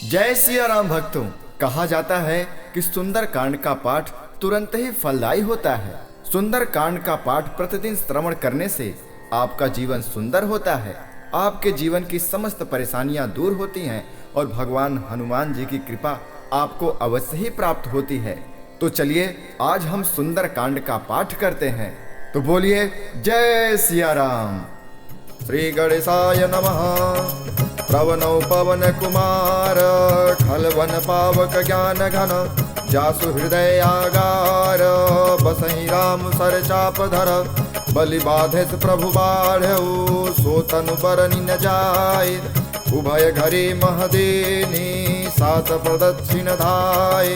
जय सिया राम भक्तों। कहा जाता है कि सुंदर कांड का पाठ तुरंत ही फलदायी होता है। सुंदर कांड का पाठ प्रतिदिन श्रवण करने से आपका जीवन सुंदर होता है, आपके जीवन की समस्त परेशानियां दूर होती हैं और भगवान हनुमान जी की कृपा आपको अवश्य ही प्राप्त होती है। तो चलिए आज हम सुंदर कांड का पाठ करते हैं। तो बोलिए जय सिया राम। श्री गणेशाय नमः। प्रवनौ पवन कुमार खलवन पावक ज्ञान घन जासु हृदय आगार बसहि राम सर चाप धर बलि बाधेस प्रभु बाढ़ऊ सो तनु बरनि न जाय उभय घरी महदेनी सात प्रदक्षिण धाय।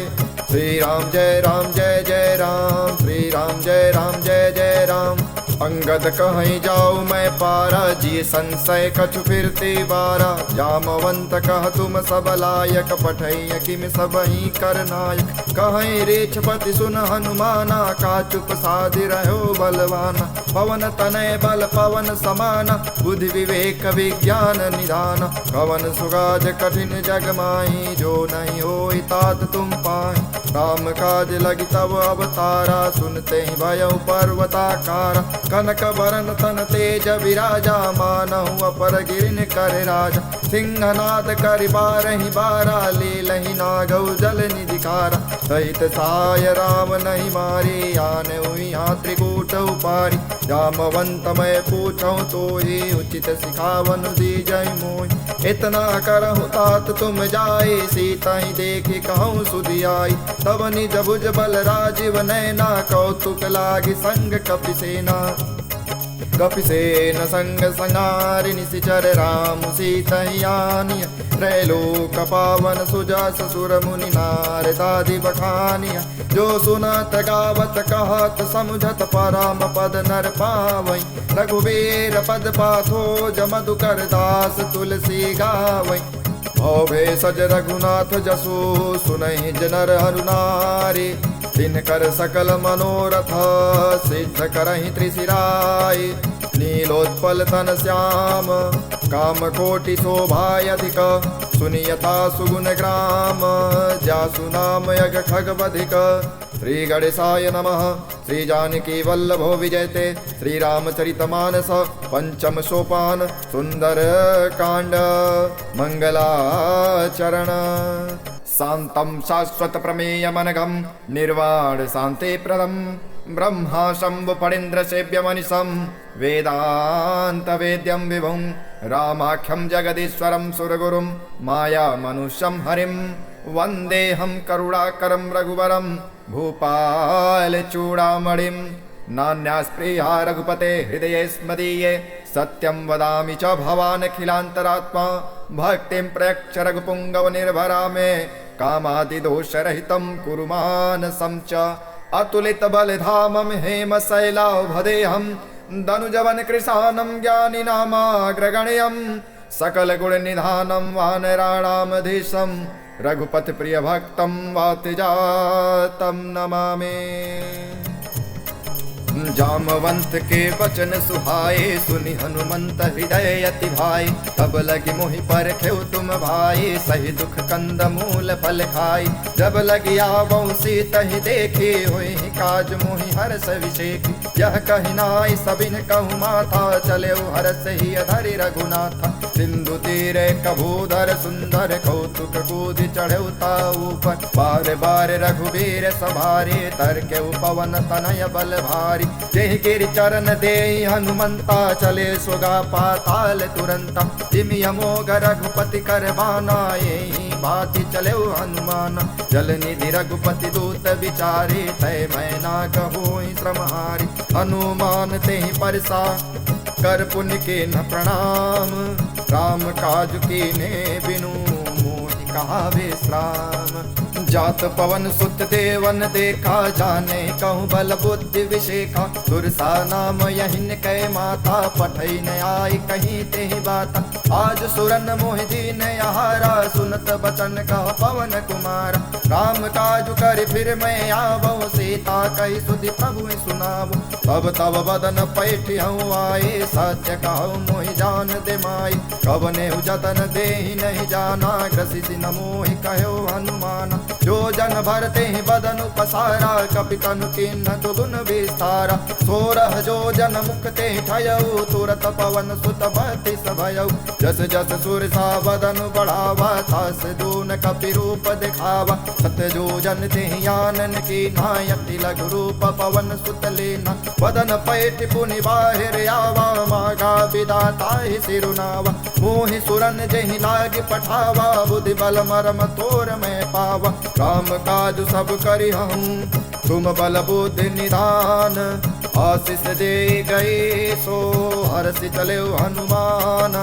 श्री राम जय राम जय जय राम, श्री राम जय राम जय जय राम। अंगद कहीं जाऊँ मैं पारा जी संशय कछु फिरते बारा जामवंत कह तुम सब लायक पठैय किम सबही कर नायक। कहीं रेछपति सुन हनुमाना का चुप साधि रहो बलवाना पवन तनय बल पवन समाना बुद्धि विवेक विज्ञान निधान। कवन सुगाज कठिन जग माही जो नहीं हो तात तुम पाहि। राम काज लगी तब अवतारा सुनते ही भय पर्वताकारा। कनक बरन तन तेज विराजा मानहु अपर गिरिन कर राजा। सिंहनाद करि बारहि बारा लीलहि नागौ जल निधिकारा। सहित साय राम नहीं मारे आने यहाँ त्रिकूट उपारी। जामवंत मैं पूछऊँ तो ही उचित सिखावन दीजै मोहि। इतना करहु तात तुम जाए सीता ही देखी कहूँ सुधियाई। तब निज भुज बल राजीव नैना कौतुक लागी संग कपिसेना। कपिसेन संग संगारि निशिचर राम सीतयानिय। त्रैलोक पावन सुजा ससुर मुनि नारदादि बखानिय। जो सुनत गावत कहत समुझत परम पद नर पावै। रघुवीर पद पाथो जमधुकर दास तुलसी गावै। भवे सज रघुनाथ जसु सुनहि जनर हरुनारी। तिनकर सकल मनोरथ सिद्ध करहि त्रिशिराय। नीलोत्पल तन श्याम काम कोटि शोभायधिक। सुनियता सुगुण ग्राम जासु नाम यज्ञ खगवधिक। श्री गणेशाय नमः। श्री जानकी वल्लभो विजयते श्री रामचरितमानस पंचम सोपान सुंदर कांड मंगलाचरण। शांतं शाश्वत प्रमेय मनघम निर्वाण शांति प्रदम ब्रह्मा शंभु फणीन्द्र सेव्य मनिषं वेदांत वेद्यं विभुं रामाख्यं जगदीश्वरं सुरगुरुं माया मनुष्यं हरिं वन्देऽहं करुणाकरं रघुवरं भूपाल चूड़ामणिं। नान्यास्पृहा रघुपते हृदये स्मदीये सत्यं वदामि च भवानखिलान्तरात्मा। भक्तिं प्रयच्छ रघुपुङ्गव निर्भरा मे कामादिदोषरहितं कुरु मानसं च। अतुलित बलधामं हेमशैलाभदेहं दनुजवन कृशानं ज्ञानिनामाग्रगण्यं। सकल गुण निधानं वानराणामधीशं रघुपति प्रिय भक्तं वातिजातं नमामि। जामवंत के वचन सुहाए सुनि हनुमंत हृदय अति भाई। तब लगी मोहि परखेउ तुम भाई सही दुख कंद मूल फल खाई। जब लगी आवऊँ सीतहि देखी होई काज मोहि हर्ष विषेखी। यह कहि नाई सबिन कहूँ माथा चले हर्ष ही धरि रघुनाथा। सिंधु तीरे कभूधर सुंदर कौतुक कूद चढ़ेउ ऊपर। बार बार रघुवीर सभारे तरके पवन तनय बल भारी। जेहि गिरि चरण देहि हनुमंता चले सुगा पाताल तुरंता। जिमि अमोघ रघुपति कर बाना एहि भांति चले हनुमान। जल निधि रघुपति दूत विचारे तय मैना कहोहि श्रमहारी। हनुमान तेहि परसा कर पुण्य के न प्रणाम। राम काज कीने बिनु मोहि कहा विश्राम। जात पवन सुत देवन देखा, जाने कहूँ बल बुद्धि विशेखा। सुरसा नाम यहिन कै माता, पठई न आई कहीं ते बाता। आज सुरन मोहि दीन यहारा, सुनत बचन कह पवन कुमार। राम काज कर फिर मैं आवो, सीता कही सुधि प्रभु सुनावो। तब तब बदन पैठ हूँ आए, सत्य कहूँ मोहि जान दे माई। कवने जतन दे नहीं जाना, ग्रसी न मोहि कहो हनुमान। जो जन भरते बदन पसारा, कपि तनु किन्न दुगुन विस्तारा। 16 जो जन मुक्ते ठयऊ, तुरत पवन सुत बति सभयऊ। जस जस सुरसा बदन बढ़ावा, तास दून कपि रूप दिखावा। सत जो जन ते आनन की नायति लघु रूप पवन सुत लेना। बदन पैठ पुनि बाहिर आवा, मागा विदाता ही सिरुनावा। मोहि सुरन जहि लाग पठावा, बुद्धि बल मरम तोर में पावा। काम काज सब करि हूँ, तुम बल बुद्धि निधान। आशीष दे गए सो हर्षि चले हनुमान।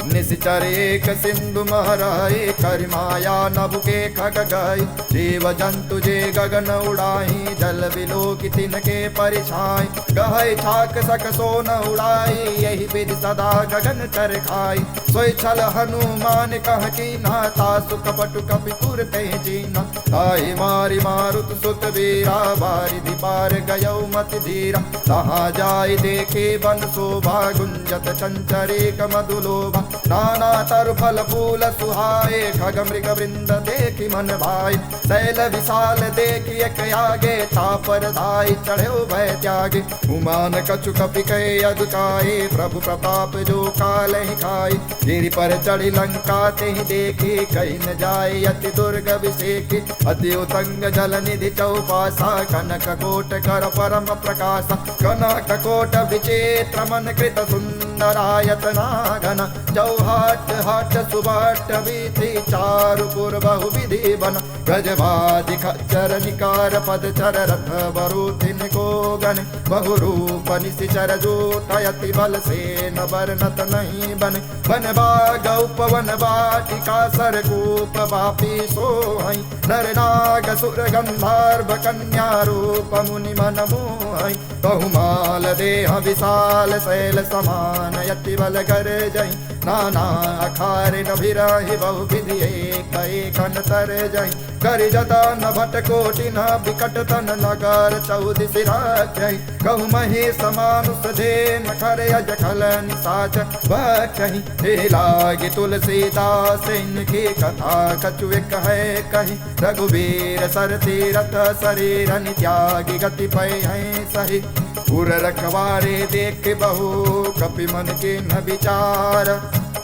निश्चर एक सिंधु महराए, कर माया नभ के खग गए। जीव जंतु जे गगन उड़ाई, जल बिलो की तिनके परिछाई। गहै छाक सक सोन उड़ाई, यही विधि सदा गगन चर खाई। सोई छल हनुमान कह की नाता, सुख पटु कपि तुरते जीना। ताहि मारि मारुत सुत वीरा, बारिधि पार गयौ मति धीरा। तहाँ जाय देखे बन शोभा, गुंजत चंचरेक मधुलोभा। नाना तरु फल फूल सुहाए, खग मृग वृंद देखी मन भाई। शैल विशाल देखी एक आगे, तापर धाई चढ़े भय त्यागे। उमान कछु कपि कहे अधुकाए, प्रभु प्रताप जो काल ही खाए। गिरि पर चढ़ी लंका ते ही देखी, कहीं न जाए अति दुर्ग विषेकी। अति उतंग जल निधि चौपासा, कनक कोट कर परम प्रकाशा। कनक कोट विचित्र मन कृत सुंदरायतना घन। चौहाट हाट सुबाट वीथि, चारु पुर बहु विधि बन। गजबादि खच्चर निकार पद चर, रथ बरूथिन को गन। बहु रूप निशिचर जूटयति बल, से न बरनत नहीं बन। वन बाग उपवन वाटिका, सरकूप वापी सोहई। नर नाग सुर गंधर्व कन्या, रूप मुनि मन मोहई। बहुमाल देह विशाल, शैल समान यति बल कर जई। नाना अखार नभिराहि, बहु विधि एक अंतर जई। कर जतन भट कोटि न विकट तन, नगर 14 राजई। कहु महेश मानुष धेन, खर अज खल निसाच बचहि। हे लागे तुलसीदास, इनकी कथा कछु एक है कही। रघुवीर सर तीरथ शरीर, त्यागी गति पै हैं सही। पुर रखवारे देख बहु, कपि मन के न विचार।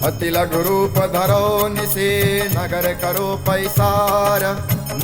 अति लघु रूप धरो निसे, नगर करो पैसार।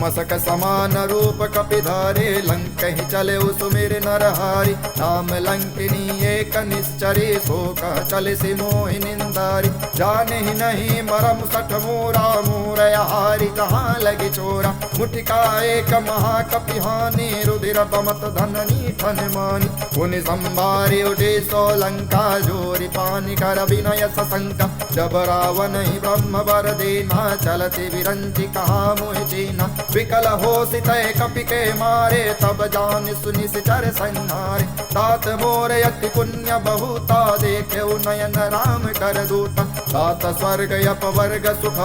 मसक समान रूप कपि धारे, लंक ही चले सुमिर नरहारी। नाम लंकिनी एक निश्चरी, सो कह चले सि मोहि निंदारी। जाने ही नहीं मरम सठ मोरा, मोरहारी कहाँ लगे चोरा। मुठिका एक महाकपि हानि, रुधिर बमत धन नीठन मानी। पुनि संभारी उठे सो लंका, जोरी पानी कर विनय सशंका। जब रावण ही ब्रह्म वर देना, चलती विरंची कहा मोहि चीना। विकल हो सितय कपि के मारे, तब जान सुनि सिचर संहारे। तात मोर अति पुण्य बहुता, देखे नयन राम कर दूता। तात स्वर्ग अपवर्ग सुख,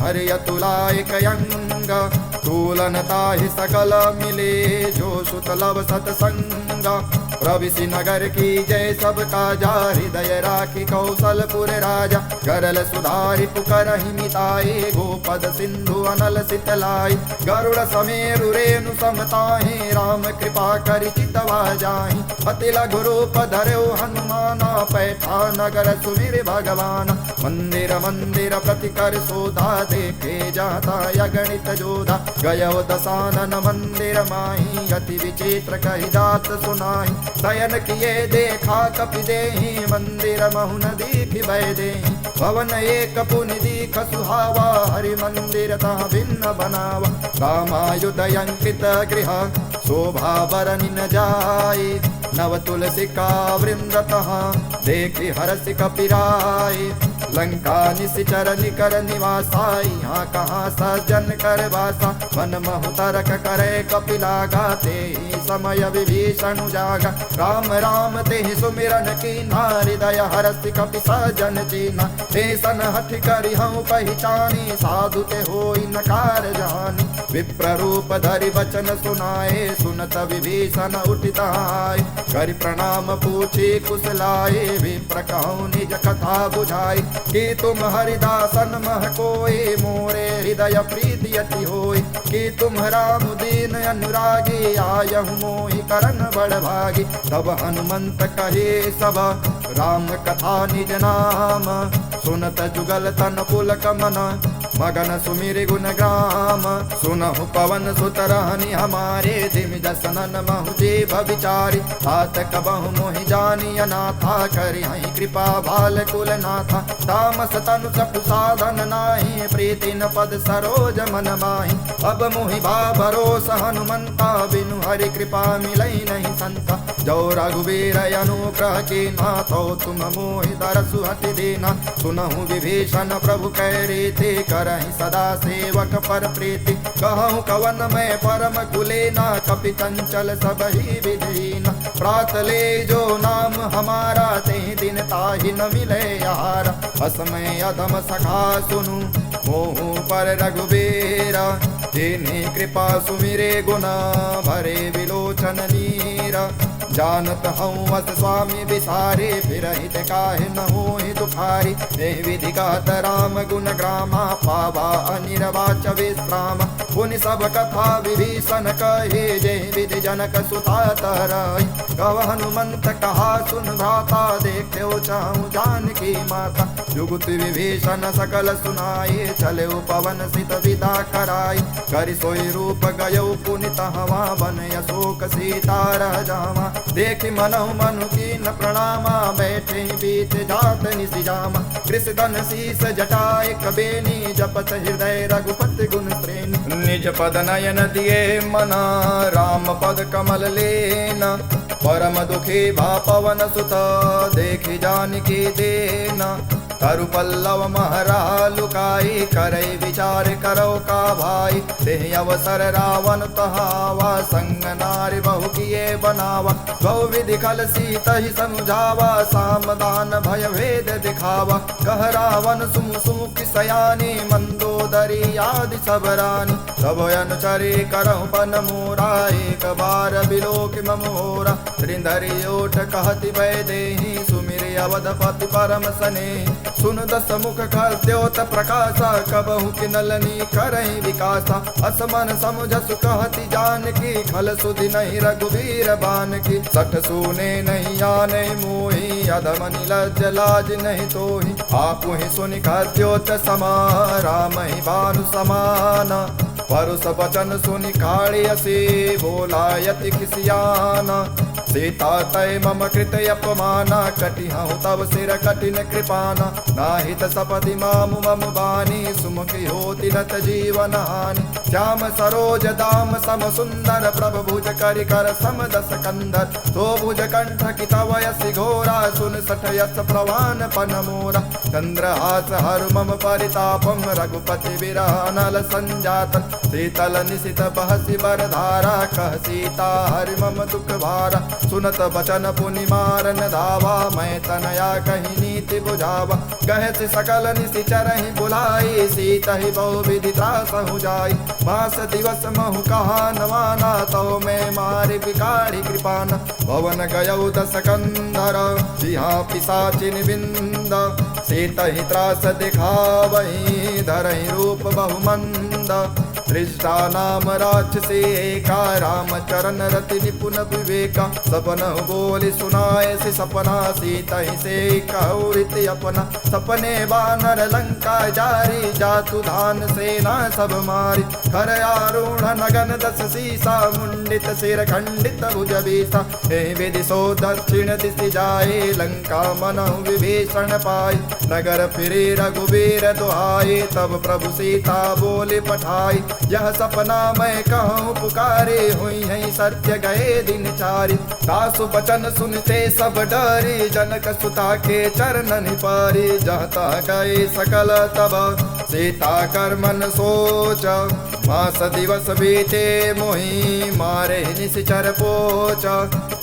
हरि अतुलायक अंग। तूलन ताहि सकल मिले, जो सुत लव सतसंगा। प्रविशि नगर की जय सब काजा, हृदय राखी कौशलपुर राजा। गरल सुधारि पुकरहि मिताए, गोपद सिंधु अनल सितलाई। गरुड़ समेरु रेणु समताहि, राम कृपा करि चितवा जाहि। अति लघु रूप धरौ हनुमाना, पैठा नगर सुमिर भगवान। मंदिर मंदिर प्रति कर सोधा, देखे जाता अगणित जोधा। गयो दसानन मंदिर माही, अति विचित्र कहि जात सुनाहि। शयन किए देखा कपि देहि, मंदिर महु न दीखि भय देहि। भवन एक पुनि दीख सुहावा, हरि मंदिर तह भिन्न बनावा। रामायुध अंकित गृह, शोभा बरनि न जाय। नव तुलसी का वृंद तह, देखि हरषि कपि राय। लंका निश्चर निकर निवासा, यहाँ कहाँ सज्जन कर वासा। मन महु तरक करे कपिला गाते, समय विभीषण जागा। राम राम ते सुमिरन कीन्हा, हृदय हरस कपि सज्जन चीन्हा। ते सन हठ करि हूँ पहचानी, साधु ते होई नकार जानी। विप्र रूप धरि वचन सुनाए, सुनत विभीषण उठित आए। करि प्रणाम पूछे कुशलाए, विप्र कहूँ निज कथा बुझाई। कि तुम हरिदासन मह कोई, मोरे हृदय प्रीति अति होई। कि तुम राम दीन अनुरागी, आयहु मोहि करन बड़ भागी। तब हनुमंत कहे सब राम कथा निज नाम, सुनत जुगल तन पुलक मन, मगन सुमिर गुण ग्राम। सुनहु पवन सुत रहनि हमारे, जिम जसनन महु जीव विचारी। तात कबहु मोहि जानी अनाथा, करि हई कृपा भाल कुल नाथा। तामस तनु चपु साधन नाही, प्रीति न पद सरोज मन माही। अब मोहि भा भरोस हनुमंता, बिनु हरि कृपा मिलई नहीं संता। जो रघुवीर अनुग्रह कीन्हा, तो तुम मोहि दरसु हटि दीन्हा। सुनहु विभीषण प्रभु कै रीति, करहि सदा सेवक पर प्रीति। कहूँ कवन में परम कुलेना, कपि चंचल सबहि विधीना। प्रात ले जो नाम हमारा, ते दिन ताहि न मिले यारा। असमय अधम सखा सुनु, मोहु पर रघुबीरा। तिन्हि कृपा सुमिरे गुना, भरे विलोचन नीरा। जानत हूँ अस स्वामी विसारे, फिरहित काहे न होहि दुखारी। एहि विधि कहत राम गुण ग्रामा, पावा अनिर्वाच विश्राम। पुनि सब कथा विभीषण कहे, जेहि विधि जनक सुता तरहि। कव हनुमंत कहा सुन भ्राता, देख्यो चाहूँ जानकी माता। जुगुत विभीषण सकल सुनाए, चले पवन सित विदा कराई। करि सोई रूप गयो पुनि तहवा, बन अशोक सीता रह जावा। देखि मनहु मनु कीन प्रणामा, बैठे बीच जात निसिजामा। कृषधन शीस जटाए कबेनी, जपत हृदय रघुपति गुण श्रेणी। निज पद नयन दिए मना, राम पद कमल लेना। परम दुखी भा पवन सुत, देखि जानकी देना। तरु पल्लव महरा लुकाई, करई विचार करो का भाई। देह अवसर रावण तहावा, संग नारी बहु किए बनावा। बहु विधि खल सीत ही समझावा, सामदान भय भेद दिखावा। कह रावण सुम सुमुख सयानी, मंदोदरी आदि सब रानी। सब अनुचरी करहु बन मोरा, एक बार बिलोक ममोरा। त्रिंधरी ओठ कहति भय देहि, सुमिर अवधपति परम स्नेहि। सुन दस मुख खद्योत प्रकाशा, कबहु किनलनी करहि विकासा। असमन समझसु कहति जानकी, खल सुधि नहीं रघुवीर बान की। सठ सुने नहीं आने मोहि, अधम निलज्ज लाज नहीं तोहि। आपु ही सुनि खद्योत समा, राम ही भानु समाना। परुष बचन सुनि काढ़ियसि, बोला यति खिसियाना। सीता तय मम कृत अपमाना, कटिहु तब सिर कठिन कृपाना। नाहित सपदि मामु मम बानी, सुमुखी होति नत जीवन हानि। श्याम सरोज दाम सम सुंदर, प्रभु भुज करि कर सम दस कंदर। तो भुज कंठ की तव यसि घोरा, सुन सठ यस प्रवान पन मोरा। चंद्रहास हर मम परितापम, रघुपति विरह अनल संजातन। शीतल निशित बहसि बरधारा, कह सीता हरि मम दुख भारा। सुनत बचन पुनि मारन धावा, मैं तनया कही नीति बुझावा। कहत सकल निशिचरहि बुलाई, सीत ही बहु विधि त्रासहु जाई। मास दिवस महु कहा नवाना, तो मैं मारि बिगाड़ी कृपाना। भवन गयौ दस कंदर, जिहा पिशाचिन बिंद। सीत ही त्रास दिखावहि, धरहि रूप बहुमंद। दृष्टा नाम राक्षसी एका, राम चरण रति निपुण विवेका। सपन बोली सुनाए से सपना, सीता ही से कहु रीति अपना। सपने बानर लंका जारी, जातु धान सेना सब मारी। कर आरूढ़ नगन दस सीसा, मुंडित सिर खंडित भुज बीसा। एहि विधि सो दक्षिण दिशि जाए, लंका मनहु विभीषण पाई। नगर फिरे रघुवीर दुहाई, तब प्रभु सीता बोली पठाई। यह सपना मैं कहूँ पुकारे, हुई है सत्य गए दिन चारि। दासु बचन सुनते सब डरे, जनक सुता के चरणन पारे। जहता गए सकल तब सीता कर मन सोच, मास दिवस बीते मोहि मारे निश्चर पोच।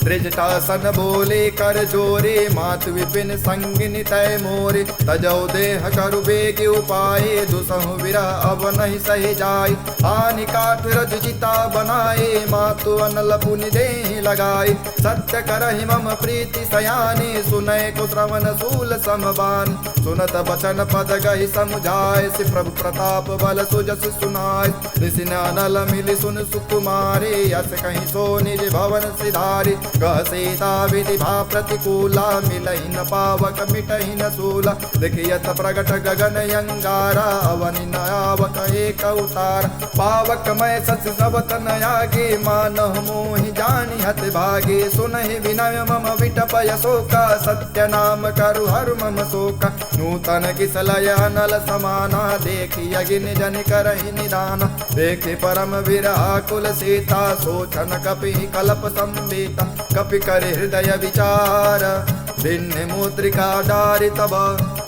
त्रिजटासन बोले कर जोरे, मातु विपिन संगिनी तय मोरे। तजौ देह करु बेग उपाय, दुसहु विरह अब नहीं सही जाय। हानि काठ रज चिता बनाए, मातु अनल पुनि देहि लगाए। सत्य करहि मम प्रीति सयानी, सुनय को श्रवण सूल समबान। सुनत बचन पद गहि समुझाय, सि प्रभु प्रताप बल सुजस सुनाय। ऋषि अनल मिलि सुन सुकुमारे, यस कहीं सो निज भवन सिधारे। कह सीता विधि भा प्रतिकूला, मिलहि न पावक मिटहि न सूला। देखियत प्रगट गगन अंगारा, अवनि न आवक एक अवतार। पावक मैं सस सबत न आगे, मानह मोहि जानि हत भागे। सुनहि विनय मम विटपय शोका, सत्य नाम करु हर मम शोका। नूतन किसलय अनल समाना, देखि अगिन जन करहि निदान। देखि परम विरह कुल सीता, सोचन कपि कलप संबीता। कपि करे हृदय विचार, दिन्हि मुद्रिका डारि तब।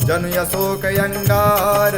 जनु यशोक अंगार,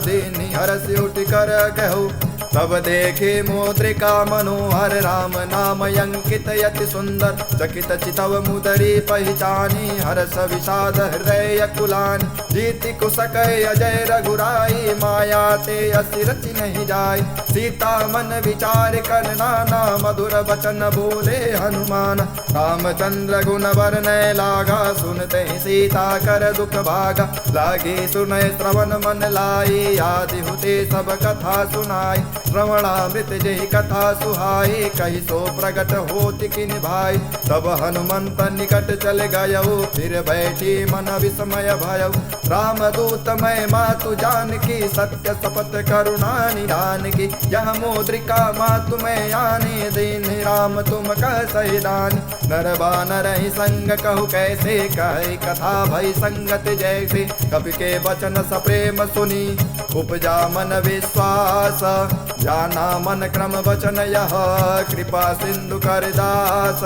दीनि हरसि उठि कर कहु। तब देखे मुद्रिका मनोहर, राम नाम अंकित यति सुंदर। चकित चितव मुदरी पहचानी, हर्ष विषाद हृदय कुलानि। जीति कुसकय अजय रघुराई, माया ते असि रचि नहीं जाय। सीता मन विचार कर नाना, मधुर वचन बोले हनुमान। रामचंद्र गुण वर्णय लागा, सुनते सीता कर दुख भागा। लागे सुनय श्रवण मन लाई, आदि हुते सब कथा सुनाई। श्रवणामृत जहि कथा सुहाई, कहि सो प्रगट होति किन भाई। तब हनुमंत निकट चल गयौ, फिर बैठी मन विस्मय भयौ। रामदूत मैं मातु जानकी, सत्य शपथ करुणा निधान की। यह मुद्रिका मातु मैं आने, दीन्हि राम तुम कह सहि दानि। नर बानर ही संग कहु कैसे, कहि कथा भई संगत जैसे। कपि के वचन सप्रेम सुनी, उपजा मन विश्वास। जाना मन क्रम वचन यह, कृपा सिंधु कर दास।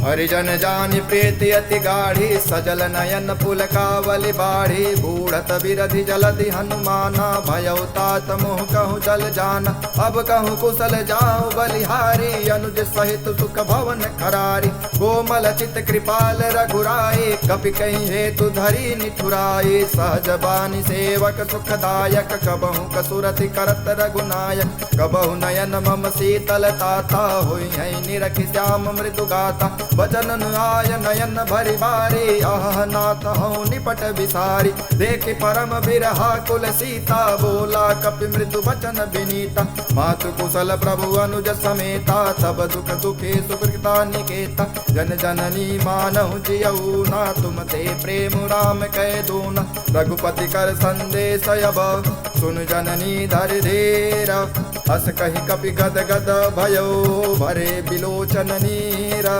हरिजन जानि प्रीति अति गाढ़ी, सजल नयन पुल कावली बाढ़ी। बूढ़त बिरधि जलधि हनुमाना, भयउ तात मोह कहूँ चल जाना। अब कहूँ कुशल जाओ बलिहारी, अनुज सहित सुख भवन खरारी। कोमल चित कृपाल रघुराई, कपि कहीं हेतु धरी निठुराई। सहज बानी सेवक सुखदायक, कबहु कसुरति करत रघुनायक। कबहु नयन मम शीतल ताता, होई है निरखि श्याम मृदु गाता। वचन आय नयन भरि बारी, आह नाथ हूँ निपट विसारी। देखि परम बिरहा कुल सीता, बोला कपि मृदु वचन विनीता। मातु कुशल प्रभु अनुज समेता, तब दुख दुखे सुकृता निकेता। जन जननी मानहु जियऊ ना, तुम ते प्रेम राम कह दूना। रघुपति कर संदेश अब, सुन जननी धर धीर। हस कहि कपि गद गद भयो, भरे बिलोचन नीरा।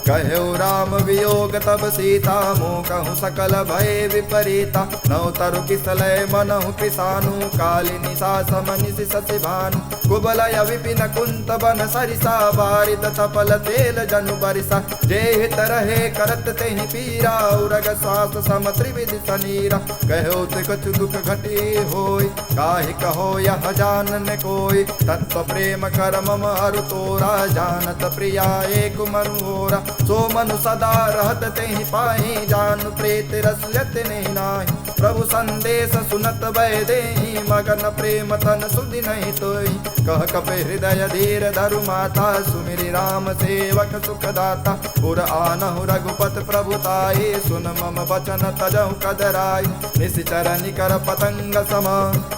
कहु राम वियोग तब सीता, मोह कहूँ सकल भय विपरीता। नौ तरु किसलय मनहु कृसानु, कालिनी सासम निशि शशि भानु। कुबलय विपिन कुंत बन सरिसा, बारिद तपल तेल जनु बरिसा। जे हित रहे करत तेहि पीरा, उरग श्वास सम त्रिविधि सनीरा। कहो ते कछु दुख घटी होय, काहि कहो यह जानन कोय। तत्व प्रेम कर मम अरु तोरा, जानत प्रिया एक मनुहोरा। सो मनु सदा रहत तेहि पाहि, जानु प्रेत रसयत नहीं नाहि। प्रभु संदेश सुनत भय देहि, मगन प्रेम तन सुधि नहीं तोहि। कह कपि हृदय धीर धरु माता, सुमिरि राम सेवक सुखदाता। पुर आनहु रघुपत प्रभुताई, सुन मम वचन तजहु कदराई। निश्चर निकर पतंग सम,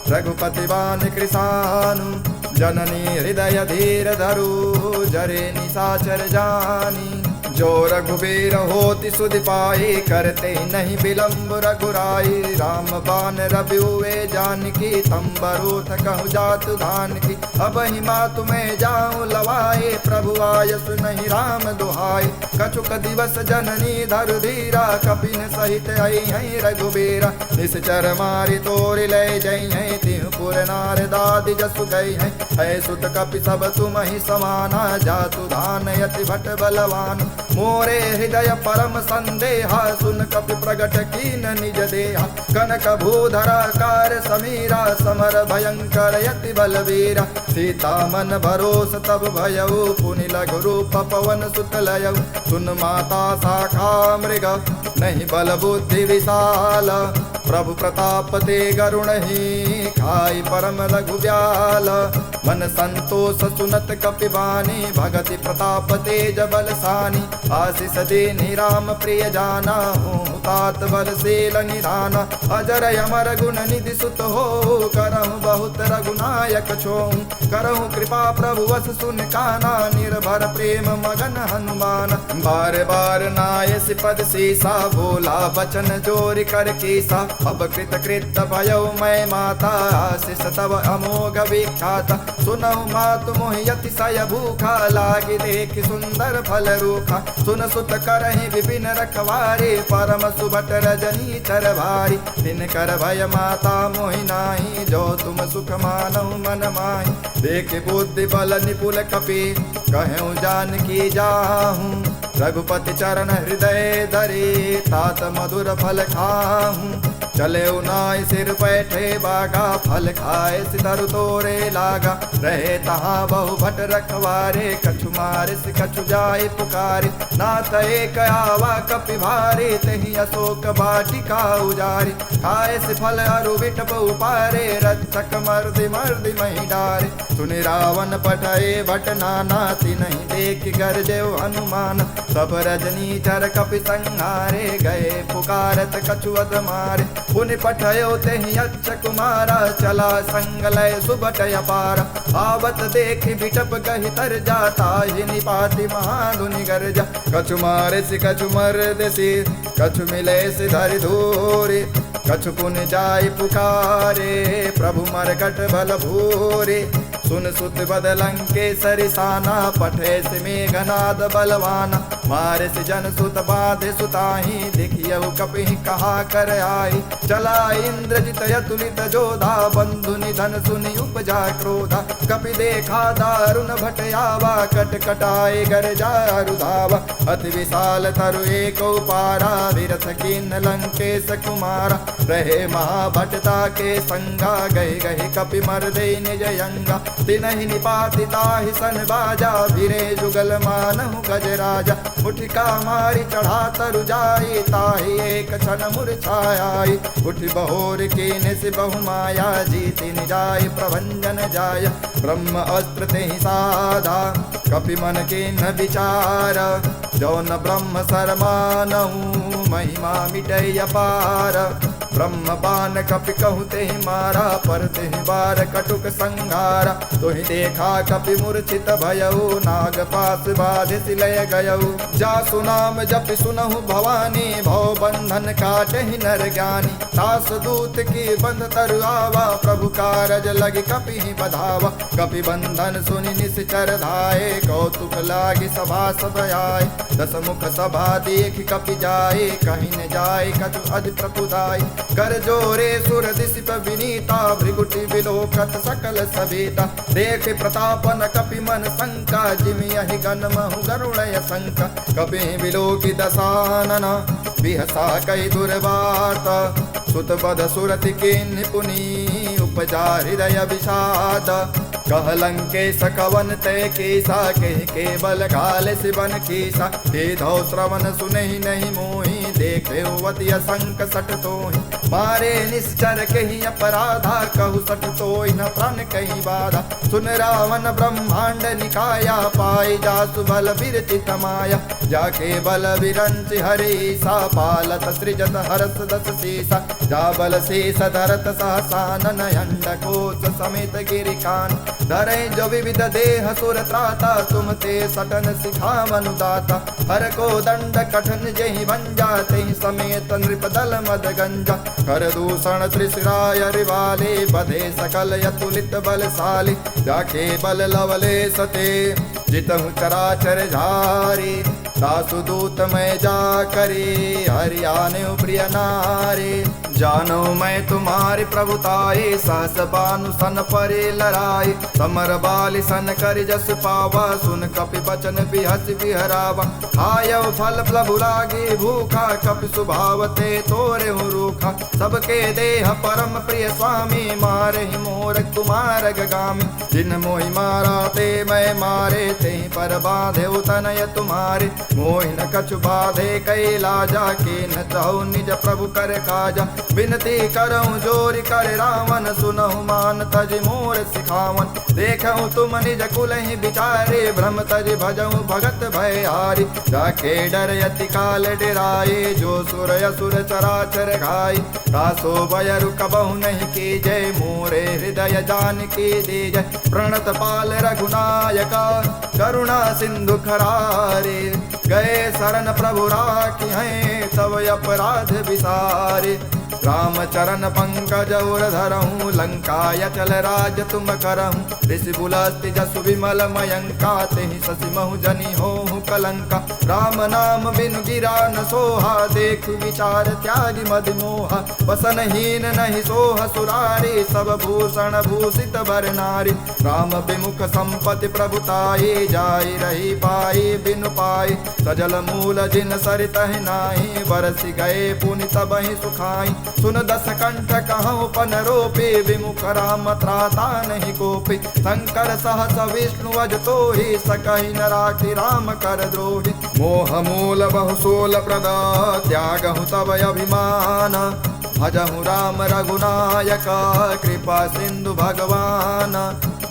रघुपति बान कृसानु। जननी हृदय धीर धरु, जरे निशाचर जानी। जो रघुबीर होति सुधि पाई, करते नहीं विलम्ब रघुराई। राम बान रबिउए जानकी, तम्बरूथ कहु जातु धान की। अब ही मातु में जाऊं लवाए, प्रभु आयस नहीं राम दुहाई। कछुक दिवस जननी धरु धीरा, कपिन सहित आई है रघुबीरा। निश्चर मारि तोरि ले जई है, तिहुपुर नारदादि जसु गई है सुत कपि सब तुम ही समाना जातु धान यति भट बलवान मोरे हृदय परम संदेहा सुन कपि प्रगट कीन निज देहा कनक भूधरा कार समीरा समर भयंकर यति बलवीरा सीता मन भरोस तब भयऊ पुनि लघु रूप पवन सुत लयऊ सुन माता शाखा मृग नहीं बल बुद्धि विशाल प्रभु प्रताप ते गरुण ही खाई परम लघु ब्याल मन संतोष सुनत कपिवानी भगति प्रताप तेज बलसानी आशीष देनि राम प्रिय जाना हूँ तात बल सेल निधाना अजर अमर गुण निधि सुत हो करहु बहुत रघुनायक छों करहु कृपा प्रभु वस सुन काना निर्भर प्रेम मगन हनुमान बार बार नाय सिपद सीसा बोला बचन जोर कर कीसा अब कृत कृत भयो मैं माता आशीष तब अमोघ विख्याता सुनहु मातु मोहि अतिशय भूखा लागी देख सुंदर फल रूखा सुन सुत करहि विपिन रखवारे परम सुभट रजनी चर भारी दिन कर भय माता मोहि नाही जो तुम सुख मानहु मन माहि देख बुद्धि बल निपुल कपि कहूँ जान की जाहूँ रघुपति चरण हृदय धरे तात मधुर फल खाहूँ चले उनाय सिर बैठे बागा फल खाए सितर तोरे लागा रहे तहाँ बहु भट रखवारे कछु मारे से कछु जाए पुकारे नाथ एक आवा कपि भारे तही अशोक बाटिका उजारी खाए से फल अरु विटप उपारे रक्षक मर्दि मर्दि मही डारे सुनि रावण पठाए भट नाना तिन्हि देख गरजेउ हनुमान सब रजनी चर कपि संहारे गए पुकारत कछु अध मारे पुनि पठयो तेहि अच्छ कुमारा चला संगलय सुबटय पारा आवत देखि बिटप गहि तर जाता ही निपाति महाधुनि गर्जा कछु मारे सि कछु मर्द सि कछु मिले सि धरि धूरे कछु पुनि जाय पुकारे प्रभु मरकट बल भूरे सुन सुत बदलंके सरिसाना पठे से मेघनाद बलवाना मारे से जन सुत बाधे सुताही देखियहु कपि कहा कर आई चला इंद्रजित यतुलित जोधा बंधु निधन सुनि उपजा क्रोधा कपि देखा दारुण भट आवा कट कटाए गर जारु धावा अति विशाल तरु एक पारा विरथ कीन लंकेश कुमारा रहे महाभटता के संगा गए गए कपि मर्दे निज यंगा तिनहि निपाति ताहि सन बाजा भिरे जुगल मानहु गजराजा उठिका मारी चढ़ा तरु जाई ताहि एक क्षण मूर्छाई उठि बहोर कीन से बहु माया जीति निजाय प्रभंजन जाय ब्रह्म अस्त्र तेहि साधा कपि मन के न विचार जौन ब्रह्म सरमानहु महिमा मिटय अपार ब्रह्म बाण कपि कहु तेहि मारा पर तेहि बार कटुक संहारा तोहि देखा कपि मूर्छित भयउ नाग पास बाधे सिलय गयउ जासु नाम जपि सुनहु भवानी भव बंधन काटहि नर ज्ञानी दास दूत की बंध तरु आवा प्रभु कारज लगी कपि ही बधावा कपि बंधन सुनि निश्चर धाये कौतुक लागी सभा सब आए दस मुख सभा देख कपि जाए कहीं न जाए कछु अध प्रपुदाय कर जोरे सुर दिसिप विनीता भृगुटि विलोकत सकल सवेता देख प्रतापन कपि मन शंका जिमियहि गण महु गरुणय शंका कपि विलोकि दसानना बिहसा कई दुर्वात सुत बध सुरति के निपुनी उपजा हृदय विषाद कह लंकेश कवन तय केसा कह केवल काल सिवन कीसा ते धौ श्रवण सुनहि नहीं मोहि देखे वति असंक सट तोहि मारे निश्चर कही अपराधा कहु सट तोहि न प्राण कही बाधा सुन रावण ब्रह्मांड निकाया पाई जासु बल विरचित माया जाके बल विरंच हरि सा पालत सृजत हरस दस सीसा जा बल शेष धरत सहसानन अंड कोश समेत गिरिकान धरे जो विविध देह सुर त्राता तुम ते सटन सिखा मनुदाता हर को दंड कठन जहि भंजा तेहि समेत नृप दल मद गंजा कर दूषण त्रिशिराय रिवाले बधे सकल यतुलित बलशाली जाके बल लवले सते जितहु चराचर झारी, सासु दूत मैं जा करे, हरियाणे प्रिय नारे। जानो मैं तुम्हारी प्रभुताए, सहस बानु सन परे लड़ाई, समर बाली सन कर जस पावा, सुन कपि बचन बिहस बिहरावा। खायव फल प्रभु लागे भूखा, कपि स्वभाव ते तोरे हूँ रूखा। सबके देह परम प्रिय स्वामी, मारे ही मोर कुमार गगामी। जिन मोहि मारा ते मैं मारे, ते पर बाधे तनय तुम्हारे। मोहि न कछु बाधे कैला, जाके न चाहु निज प्रभु कर काजा। विनती करऊँ जोरि कर रावण, सुनहु मान तज मोर सिखावन। देखऊँ तुम निज कुल ही विचारे, भ्रम तज भजऊँ भगत भयहारी। जाके डर यति काल डराए, जो सुर असुर चराचर घाई। तासो बयरु कबहु नहीं की जय, मोरे हृदय जान की दे जय। प्रणत पाल रघुनायका, करुणा सिंधु खरारे। गए शरण प्रभु राखी हैं, तब अपराध विसारे। राम चरण पंकज उर धरहूँ, लंकाय चल राज तुम करहूँ। ऋषि बुलस्ति जसु विमल मयंका, तेहि शशि महु जनि होहु कलंका। राम नाम बिनु गिरा न सोहा, देख विचार त्यागी मदि मोहा। वसनहीन नहीं सोह सुरारी, सब भूषण भूषित बर नारी। राम विमुख संपत्ति प्रभुताई, जाई रही पाई बिनु पाई। सजल मूल जिन सरितहि नाही, बरसि गए पुनि सबहि सुखाई। सुन दस कंठ कहूँ पन रोपे, विमुख राम त्राता नहीं कोपे। शंकर सहस विष्णु अज तोहि, सकहि न राखि राम कर द्रोहि। मोह मूल बहु सोल प्रदा, त्यागहु तब अभिमान। भजहु राम रघुनायक, कृपा सिंधु भगवान।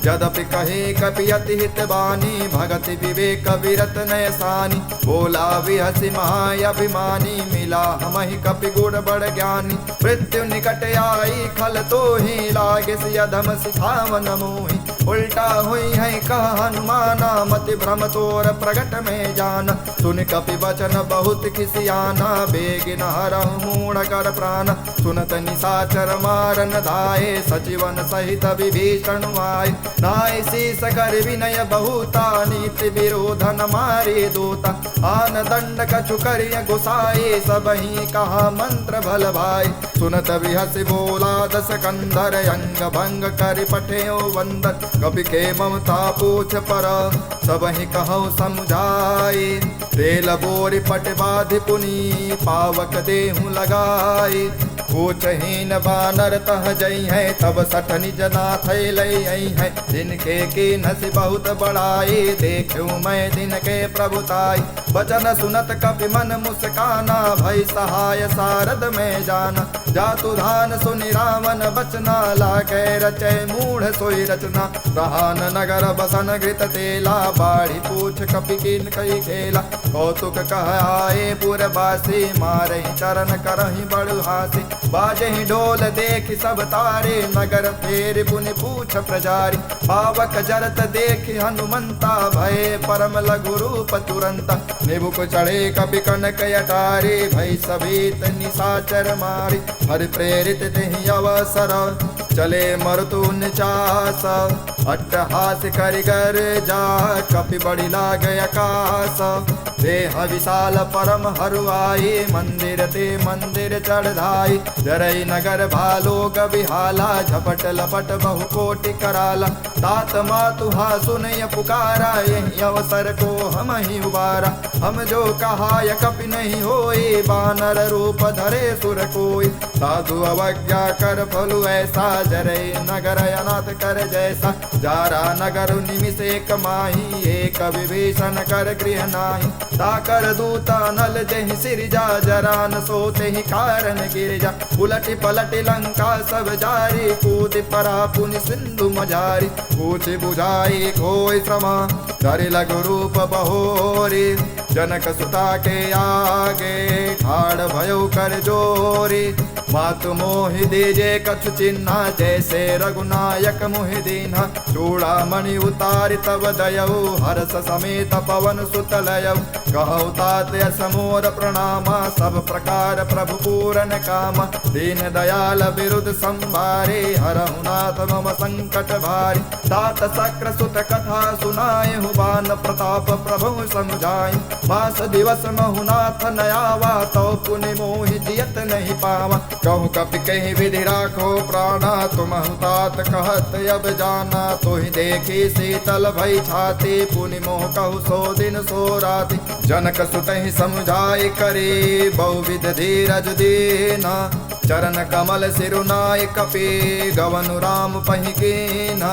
यद्यपि कहे कपि अति हित बानी, भगति विवेक विरत नय सानी। बोला विहसि महाअभिमानी, मिला हमहि कपि गुण बड़ ज्ञानी। मृत्यु निकट आई खल तोहि, लागे सिय अधम सिखावन मोहि। उल्टा हुई है कह हनुमाना, मति भ्रम तोर प्रगट में जाना। सुन कपि वचन बहुत खिसियाना, बेगिन हरहु मूढ़ कर प्राण। सुनत निशाचर मारन धाये, सचिवन सहित विभीषण आए। नाय शीस कर विनय बहुता, नीति विरोधन मारे दूता। आन दंड कछु करिय गुसाए, सबहि कहा मंत्र भल भाई। सुनत बिहसि बोला दस कंधर, अंग भंग कर पठेओ वंदन। कपि के ममता पूछ पर, सबहि कहूँ समझाए। तेल बोरि पट बाधि पुनि, पावक देहु लगाए। पूछहीन बानर तह जई है, तब सठ निज नाथ लई है। जिनके की नसी बहुत बड़ाई, देखूँ मैं दिन के प्रभुताई। वचन सुनत कपि मन मुस्काना, भई सहाय सारद में जाना। जातु धान सुनि रावण बचना, लागे रचे मूढ़ सोई रचना। रहान नगर बसन घृत तेला, बाढ़ी पूछ कपि किन कई खेला। कौतुक कह आए पुरवासी, मारे चरण करहि बड़ु हासी। बाजहि ढोल देख सब तारे, नगर फेर पुनि पूछ प्रजारी। पावक जरत देख हनुमंता, भय परम लघु रूप तुरंता। निबुक चढ़े कपि कनक अटारी, भई सभीत निशाचर मारी। हरि प्रेरित तेहि अवसर, चले मरुतु निचास। अट्टहास करिगर जा, कपि बड़ी लाग आकाश। देह विशाल परम हरुआई, मंदिर ते मंदिर चढ़ाई। जरई नगर भालो गबिहाला, झपट लपट बहु कोटि कराला। तात मातुहा सुनय पुकारा, यही अवसर को हम ही उबारा। हम जो कहा य कपि नहीं होई, बानर रूप धरे सुर कोई। साधु अवज्ञा कर फलु ऐसा, जरई नगर अनाथ कर जैसा। जारा नगर निमिष एक माही, एक विभीषण कर गृह नाही। ताकर दूता नल जहि सिरजा, जरा न सोते ही कारण गिरजा। उलटि पलटि लंका सब जारी, कूद परा पुनि सिंधु मझारी। पूछ बुझाई खोई श्रमा, धरि लघु रूप बहोरी। जनक सुता के आगे, ठाड़ भयो कर जोरी। मातु मोहि दीजे कछु चिन्हा, जैसे रघुनायक मोहि दीन्हा। चूड़ामणि उतारि तब दयऊ, हर्ष समेत पवन सुत लयऊ। कहु तात यस मोर प्रणामा, सब प्रकार प्रभु पूरन कामा। दीन दयाल विरुद्ध संभारे, हरहु नाथ मम संकट भारी। तात शक्र सुत कथा सुनाए, बान प्रताप प्रभु समुझाए। मास दिवस महु नाथ न आवा, तो पुनि मोहि जियत नहीं पावा। कहु कपि कहि विधि राखो प्राणा, तुमहु तात कहत अब जाना। तोहि देखी शीतल भई छाती, पुनि मोह कहु सो दिन सो राति। जनक सुतहि समुझाए करे, बहुविध धीरज दीना। चरण कमल सिरुनाय कपि, गवनु राम पहि कीना।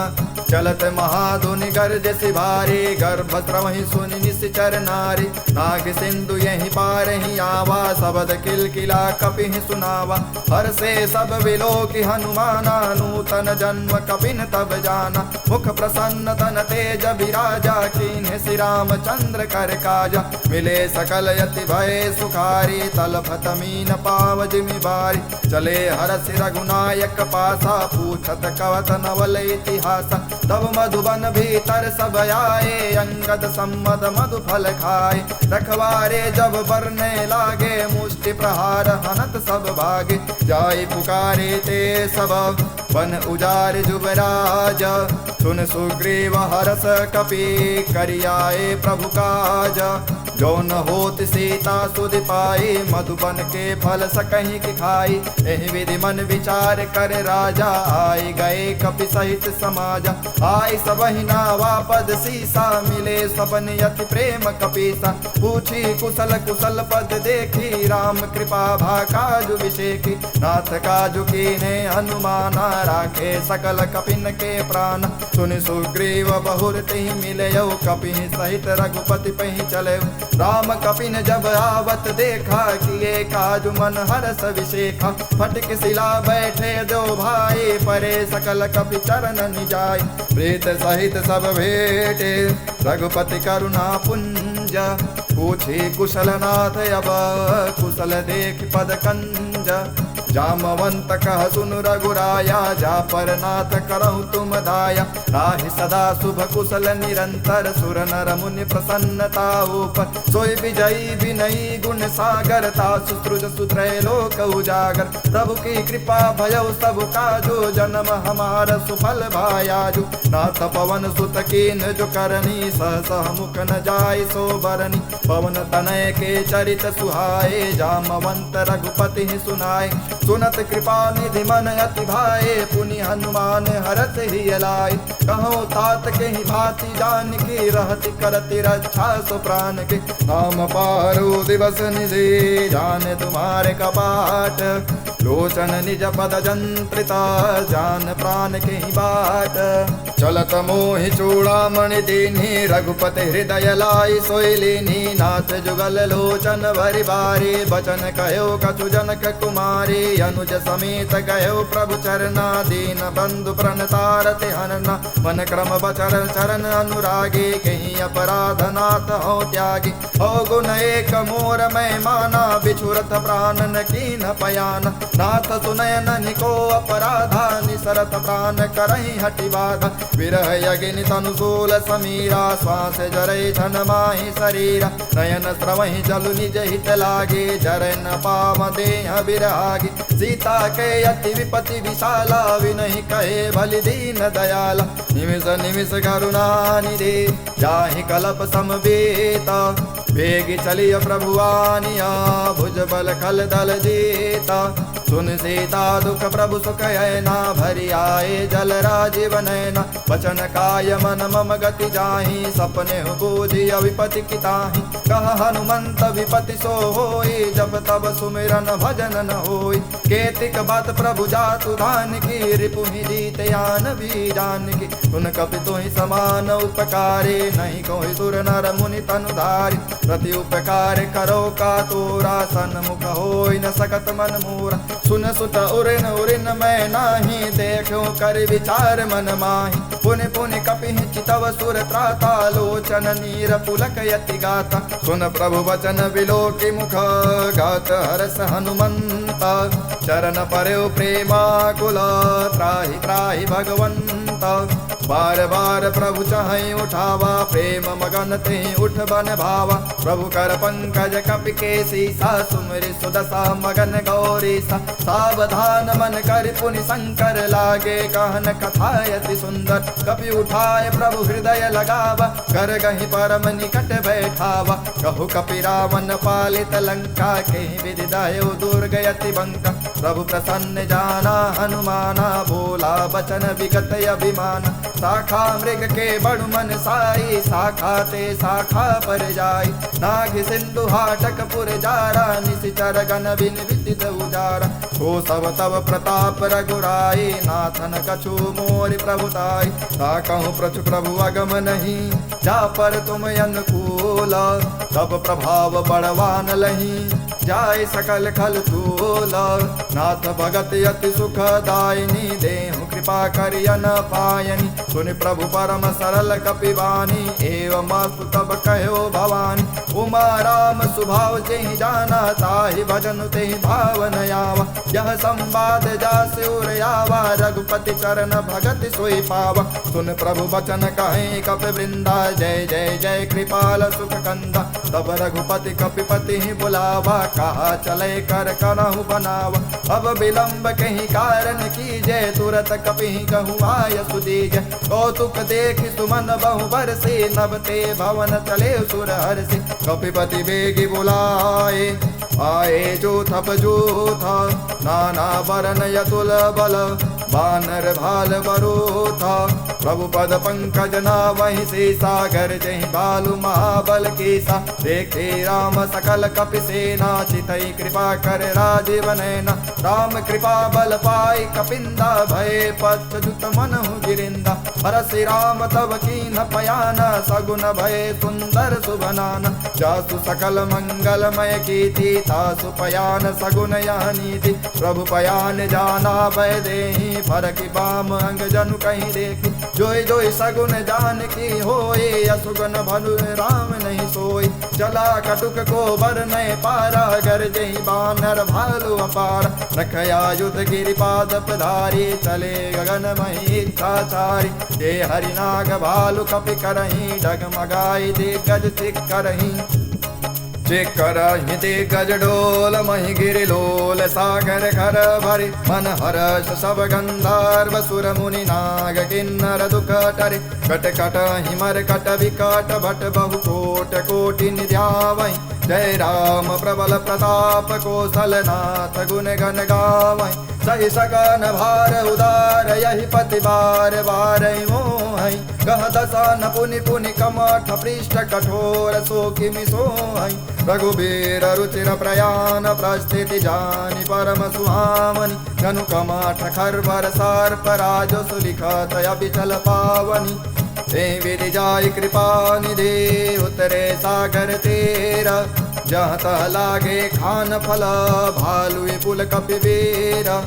चलत महाधुनि गर्ज सिभारी, गर्भ स्रवहि सुनि निश्चर नारी। नाग सिंधु यहीं पारहि आवा, शबद किलकिला कपिहि सुनावा। हर से सब विलोकि हनुमाना, नूतन जन्म कपिन तब जाना। मुख प्रसन्न तन तेज विराजा, कीन्ह श्री रामचंद्र कर काजा। मिले सकल यति भय सुखारी, तलफत मीन पाव जिमि बारी। चले हरसि रघुनायक पासा, पूछत कवत नवल इतिहासा। तब मधुबन भीतर सब आए, अंगद सम्मद मधु फल खाए। रखवारे जब बरने लागे, मुष्टि प्रहार हनत सब भागे। जाय पुकारे ते सब, बन उजार जुबराज। सुन सुग्रीव हरस कपि, करियाए प्रभु काज। जो न होत सीता सुध पाई, मधुबन के फल सकहीं की खाई। एहि विधि मन विचार कर राजा, आए गए कपि सहित समाजा। आय सबहि नावा पद सीसा, मिले सबन यति प्रेम कपीसा। पूछी कुशल कुशल पद देखी, राम कृपा भा काजु विषेखी। नाथ काजु कीन्हे हनुमाना, राखे सकल कपिन के प्राण। सुनि सुग्रीव बहुर तिहि मिलयो, कपि सहित रघुपति पहि चलयो। राम कपिन जब आवत देखा, किए काजु मन हरस विशेखा। फटक शिला बैठे दो भाई, परे सकल कपि चरण निजाय। प्रीत सहित सब भेटे, रघुपति करुणा पुंज। पूछी कुशल नाथ अब, कुशल देख पद कंज। जामवंत कह सुनु रघुराया, जा पर नाथ करहु तुम दाया। ताहि सदा शुभ कुशल निरंतर, सुर नर मुनि प्रसन्नता ऊपर। सोई विजयी विनयी गुण सागर, तासु सृज सुत्रय लोक उजागर। प्रभु की कृपा भयउ सब काजो, जन्म हमार सुफल भायाजु। नाथ पवन सुत कीन जो करनी, सहसह मुख न जाय सो बरनी। पवन तनय के चरित सुहाए, जामवंत रघुपति सुनाए। सुनत कृपा निधि मन अति भाए, पुनि हनुमान हरत ही लाए। कहो तात के ही भांति जान की, रहति करति रक्षा सो प्राण के। नाम पारो दिवस निधि, जान तुम्हारे कपाट। लोचन निज पद जंत्रिता, जान प्राण के ही बाट। चलत मोहि चूड़ामणि दीन्ही, रघुपति हृदय लाई सोई लीन्ही। नाथ जुगल लोचन भरि बारी, बचन कहो कछु जनक कुमारी। अनुज समेत गयो प्रभु चरना, दीन बंधु प्रणतारति हनना। मन क्रम बचर चरण अनुरागी, कहीं अपराध नाथ हो त्यागी। हो गुण एक मोर मैं माना, बिछुरत प्राण न कीन पयाना। नाथ सुनय निको अपराधा, निसरत प्राण करहि हटि बाधा। विरह यज्ञ तनुशूल समीरा, श्वास जरै छन माहि शरीरा। नयन स्रवहि जलु निज हित लागे, जरै न पाव देह विरागी। सीता के अति विपति विशाला, विनहि कहे भलि दीन दयाला। निमिष निमिष करुणा निधि, जाहि कलप समवेता। वेगी चलिय प्रभु आनिया, भुज बल खल दल जीता। सुन सीता दुख प्रभु सुख हैना, भरि आए जल राजीव नैना। वचन काय मन मम गति जाहि, सपने बूझि विपति किताहि। कह हनुमंत विपति सो होई, जब तब सुमिरन भजन न होई। केतिक बात प्रभु जातु धान की, रिपुहि जीत यान भी जान की। सुन कपि तुहि समान उपकारी, नहीं कोई सुर नर मुनि तनुधारी। प्रति उपकार करो का तोरा, सन्मुख होई न सकत मन मोरा। सुन सुत उरिन उरिन मैं नाही, देखो कर विचार मन माही। पुनि पुनि कपिहि चितव सुर त्राता, लोचन नीर पुलक यति गाता। सुन प्रभु वचन विलोकि मुख, गात हरस हनुमंता। चरण पर्यो प्रेमाकुला, त्राहि त्राहि भगवंता। बार बार प्रभु चाहे उठावा, प्रेम मगन ते उठ बन भावा। प्रभु कर पंकज कपि के सीसा, सुमरि सुदशा मगन गौरी सा। सावधान मन कर पुनि शंकर, लागे कहन कथा अति सुंदर। कपि उठाए प्रभु हृदय लगावा, कर गहि परम निकट बैठावा। कहु कपि रावण पालित लंका, के विधि दयो दुर्ग अति बंका। प्रभु प्रसन्न जाना हनुमाना, बोला बचन विगत अभिमाना। शाखा मृग के बड़ु मन साई, शाखा ते शाखा पर जाई। नाग सिंधु हाटक पुर जारा, निशिचर गण बिन विदित उजारा। हो सब तब प्रताप रघुराई, नाथन कछु मोर प्रभुताई। ताकहु प्रचु प्रभु अगम नहीं, जा पर तुम अनुकूल। तब प्रभाव बड़वान लही, जाय सकल खल तूल। नाथ भगत अति सुखदायिनी, देहु कृपा करियन पायनी। सुनि प्रभु परम सरल कपिवानी, एवं अस्तु तब कहो भवानी। उमा राम स्वभाव जेहि जाना, ताहि भजन तेहि भावन आवा। यह संवाद जासि उर आवा, रघुपति चरण भगत सोई पावा। सुन प्रभु बचन कहे कपि वृंदा, जय जय जय कृपाल सुख कंदा। तब रघुपति कपिपति बुलावा, कहा चले कर करहु बनावा। अब विलंब कहीं कारण कीजय, तुरत कपि कहूँ आय सुदीजय। कौतुक देख सुमन बहु बरसे, नभ ते भवन चले सुर हर्षि। कपिपति बेगी बुलाए, आए जो थप जो था। नाना वरन यतुल बल, बानर भाल बरो था। प्रभु पद पंकज नावहि से, सागर जहि बालु महाबल केसा। देखे राम सकल कपि सेना, चितई कृपा कर राजीव नैना। राम कृपा बल पाई कपिंदा, भय पश्चात मनहु गिरिंदा। हरसि राम तब कीन पयाना, सगुन भय सुंदर सुभनाना। जासु सकल मंगलमय कीर्ति, तासु पयान सगुन यह नीति। प्रभु पयान जाना भय देहि, फरकि बाम अंग जनु कहीं देखी। जोई जोई सगुन जान की होए, असुगन भनु राम नहीं सोई। चला कटुक को बर नय पारा, गर जही बानर भालु अपार। रखया युद्ध गिरिपाद पधारी, चले गगन मही इच्छाचारी। जे हरिनाग भालु कपि करही, डगमगाई दिग्गज सिख करही। जे करहि दिग्गज डोल, महि गिरि लोल सागर कर भरि। मन हर्ष सब गंधर्व सुर मुनि नाग, किन्नर दुख टरि। कट कट हिमर कट विकट, भट बहु कोट कोटि निध्यावहि। जय राम प्रबल प्रताप, कौशलनाथ गुण गण गावहि। सहि सकन भार उदार, यही पति बार बार मोहि। कह दसन पुनि पुनि कमठ, पृष्ठ कठोर सो किमि सोहि। रघुबीर रुचिर प्रयाण, प्रस्थिति जानि परम सुहामनि। जनु कमठ खरबर सर्प, राजो सुलिखत अबिचल पावनि। ते विधि जाय कृपा निधे, उतरे सागर तेरा। जहाँ तह लागे खान फल, भालु विपुल कपि बेरा।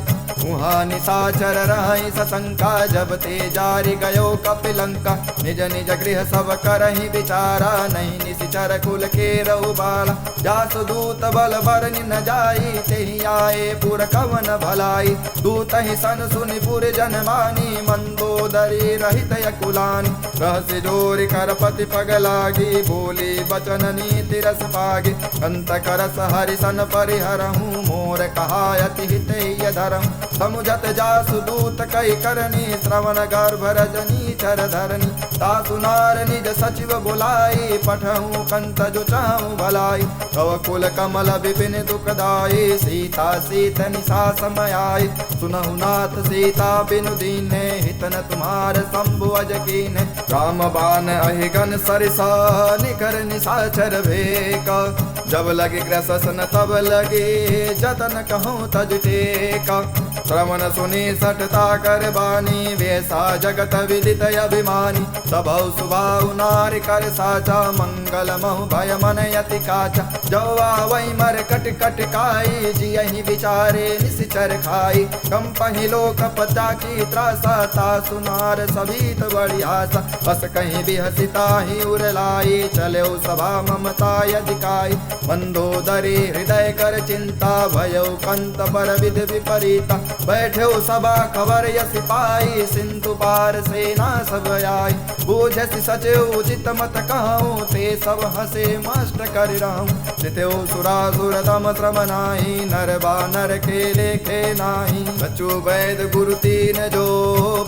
उहाँ निशाचर रहि सशंका, जब ते जारि गयो कपि लंका। निज निज गृह सब करहि विचारा, नहीं निशिचर कुल के रहु बाला। जासु दूत बल बरनि न जाई, तेहि आए पुर कवन भलाई। दूत ही सन सुनि पुर जन मानी, मंदोदरी रहित अकुलानी। रहस्य जोरि करपति पग लागी, बोली बचन नीति रस पागी। अंत करस हरि सन परिहरहूँ, मोर कहा अति हितैय धरम। समुझत जासु दूत कई करनी, श्रवण गर्भ रजनी चर धरनी। तासु नार निज सचिव बुलाई, पठहूँ कंत जो चाहूँ भलाई। तव कुल कमल विपिन दुखदाई, सीता सीत निशा समयाई। सुनहु नाथ सीता बिनु दीने, हितन तुम्हार शंभु अज कीने। राम बान अहिगन सरिसा, निकर निशाचर भेका। जब लगे ग्रसन तब लगे, जतन कहूँ तज टेका। श्रवण सुनी सठता कर बानी, वैसा जगत विदित अभिमानी। सबहु सुभाउ नारि कर साचा, मंगल महु भय मन यति काचा। जौआ वही मर कट कट काई, जियहि विचारे निशिचर खाई। कम पहिलोक पता की त्रासा, तासु नार सभीत बड़ी आशा। बस कहीं भी हसिता ही उर लाई, चले सभा ममता अधिकाई। मंदोदरी हृदय कर चिंता, भयो कंत पर विधि विपरीता। बैठो सभा खबर यस पाई, सिंधु पार सेना सब आई। बूझस सचिव उचित मत कहूँ, ते सब हसे मस्त कर रहूँ। जित्यो सुरासुर तम श्रम नाही, नर बानर के लेखे नाही। बचु वैद गुरु तीन जो,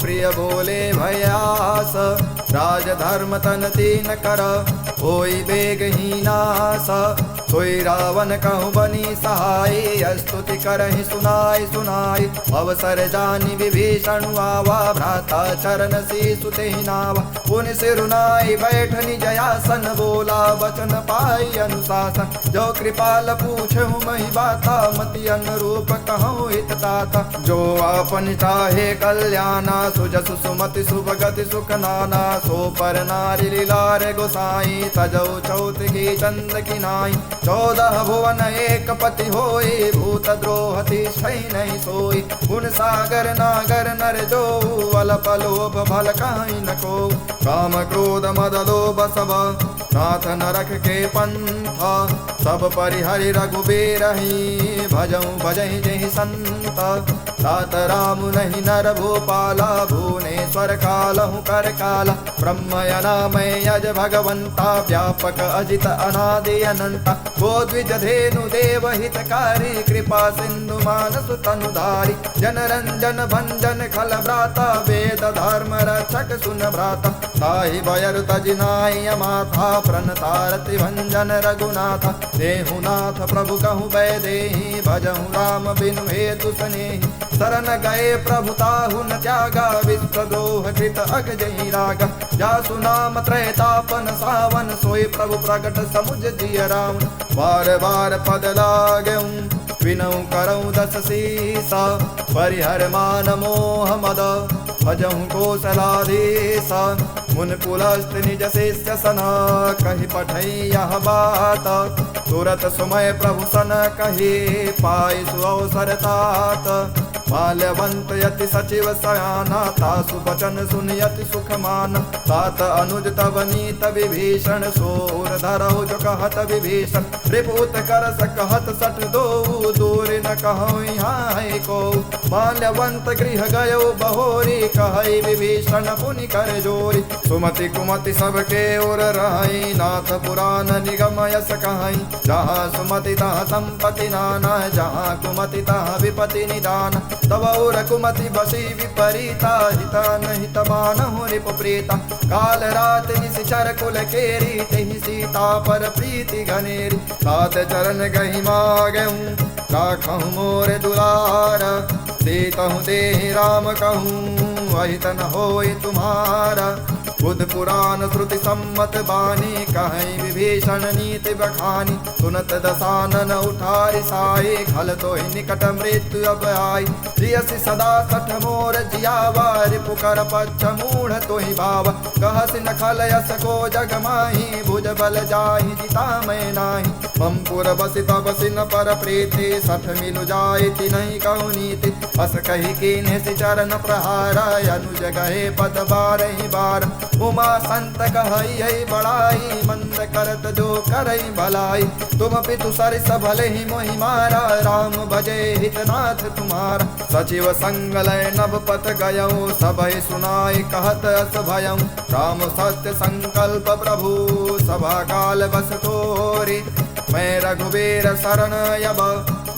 प्रिय बोले भयास। राज धर्म तन तीन कर, होई बेगहीनास। सोई रावण कहूँ बनी सहाय, स्तुति करहि सुनाई सुनाई। अवसर जानि विभीषण आवा, भ्राता चरण शीशु तेहि नावा। पुनि सिरुनाई बैठ निज आसन, बोला वचन पाई अनुशासन। जो कृपाल पूछहु महि बाता, मति अनुरूप कहूँ हित दाता। जो आपन चाहे कल्याणा, सुजसु सुमति सुभगति सुख नाना। सो पर नारी लीलार गोसाई, तजौ चौथ की चंद की नाई। 14 भुवन एक पति होई, भूत द्रोह तिसै नहीं सोई। गुण सागर नागर नर जो, अल्प लोभ भल कहीं न को। काम क्रोध मद लोभ सब, नाथ नरक के पंथा। सब परिहरि रघुबीर ही, भजऊँ भजहि जेहि संत। तात राम नहीं नर भूपाला, भुवनेश्वर कालहु कर काला। ब्रह्मयनामय यज भगवंता, व्यापक अजित अनादि अनंता। गोद्विज धेनु देव हितकारी, कृपा सिंधु मानस तनुधारी। जन रंजन भंजन खल भ्राता, वेद धर्म रक्षक सुन भ्राता। ताहि भयर तजिनाय माथा, प्रणतारति भंजन रघुनाथ। देहुनाथ प्रभु कहूँ बैदेही, भजहु राम बिनु हेतु स्नेही। शरण गए प्रभु ताहु न त्यागा, विश्वद्रोह कृत अघ जहि रागा। जासु नाम त्रैतापन सावन, सोई प्रभु प्रगट समुझ जिय रावण। बार बार पद लागऊँ, विनऊ करऊँ दस सीसा। परिहर मान मोह मद, भजहु कौशलाधीसा। मुन पुलस्त निज शिष्य सना, कहि पठै यह बात। तुरत सुमय प्रभु सन कहि, पाई सुअवसर तात। माल्यवंत यति सचिव सयाना, तासु बचन सुनियति सुख मान। तात अनुज तब नीत विभीषण, सोर धरहु जो कहत विभीषण। रिपुत कर सकहत सठ दो, दूर न कहूँ यहाँ है को। माल्यवंत गृह गयो बहोरी, कहै विभीषण पुनि कर जोरी। सुमति कुमति सबके ओर रहाई, नाथ पुराण निगम यस कहई। जहाँ सुमति तहाँ संपत्ति नाना, जहाँ कुमति तहाँ विपत्ति निदान। तब और कुमति बसी विपरीता, हिता नहीं तमानहु रिपु प्रीता। काल रात निशिचर कुल केरी, तेहि सीता पर प्रीति घनेरी। सात चरण गहि मागऊँ, राखहु मोर दुलार। सीतहु देहि राम कहूँ, अहित न होय तुम्हारा। बुध पुराण श्रुति सम्मत बानी, कहै विभीषण नीति बखानी। सुनत दसानन उठारि साई, खल तोहि निकट मृत्यु अब आई। जियसि सदा सठ मोर जियावा, रिपु कर पच्छ मूढ़ तोहि भावा। कहसि न खल यस को जग माही, भुज बल जाहि जिता मैं नाही। मम पुर बसि तब सिन पर प्रीति, सठ मिलु जाय तिन्हि कहु नीति। अस कहि कीन्हि चरण प्रहारा, अनुज गहे पद बारहि बार। उमा संत कहई बड़ाई, मंद करत जो करई भलाई। तुम पितु सरिस भले ही मोहि मारा, राम भजे हितनाथ तुम्हारा। सचिव संग लय नभ पथ गयऊ, सबहि सुनाई कहत अस भयऊ। राम सत्य संकल्प प्रभु, सभा काल बस तोरी। मैं रघुबीर शरण यब,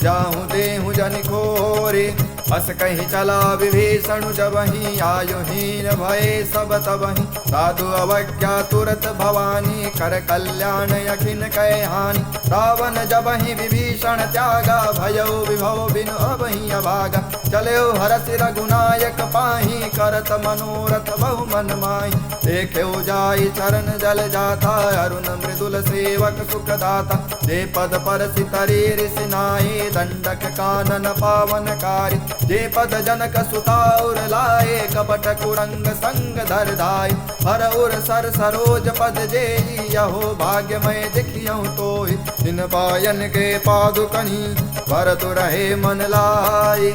जाहूँ देहूँ जनि खोरी। अस कहीं चला विभीषण जबहि, आयुहीन भये सब तबहि। साधु अवज्ञा तुरत भवानी, कर कल्याण यखिन कै हानि। रावण जबहि विभीषण त्यागा, भयो विभव बिनु अबहि अभागा। चलो हरसि रघुनायक पाहि, करत मनोरथ बहु मन माहि। देखेउ जाई चरण जल जाता, अरुण मृदुल सेवक सुखदाता। जे पद पर सितरी ऋषिनाई, दंडक कानन पावनकारी। जे पद जनक सुताउर लाए, कपट कुरंग संग धर धाय। हर उर सर सरोज पद जेई, यहो भाग्यमय देखियहु तोहि। दिन पायन के पादुकनि, भरतु रहे मन लाई।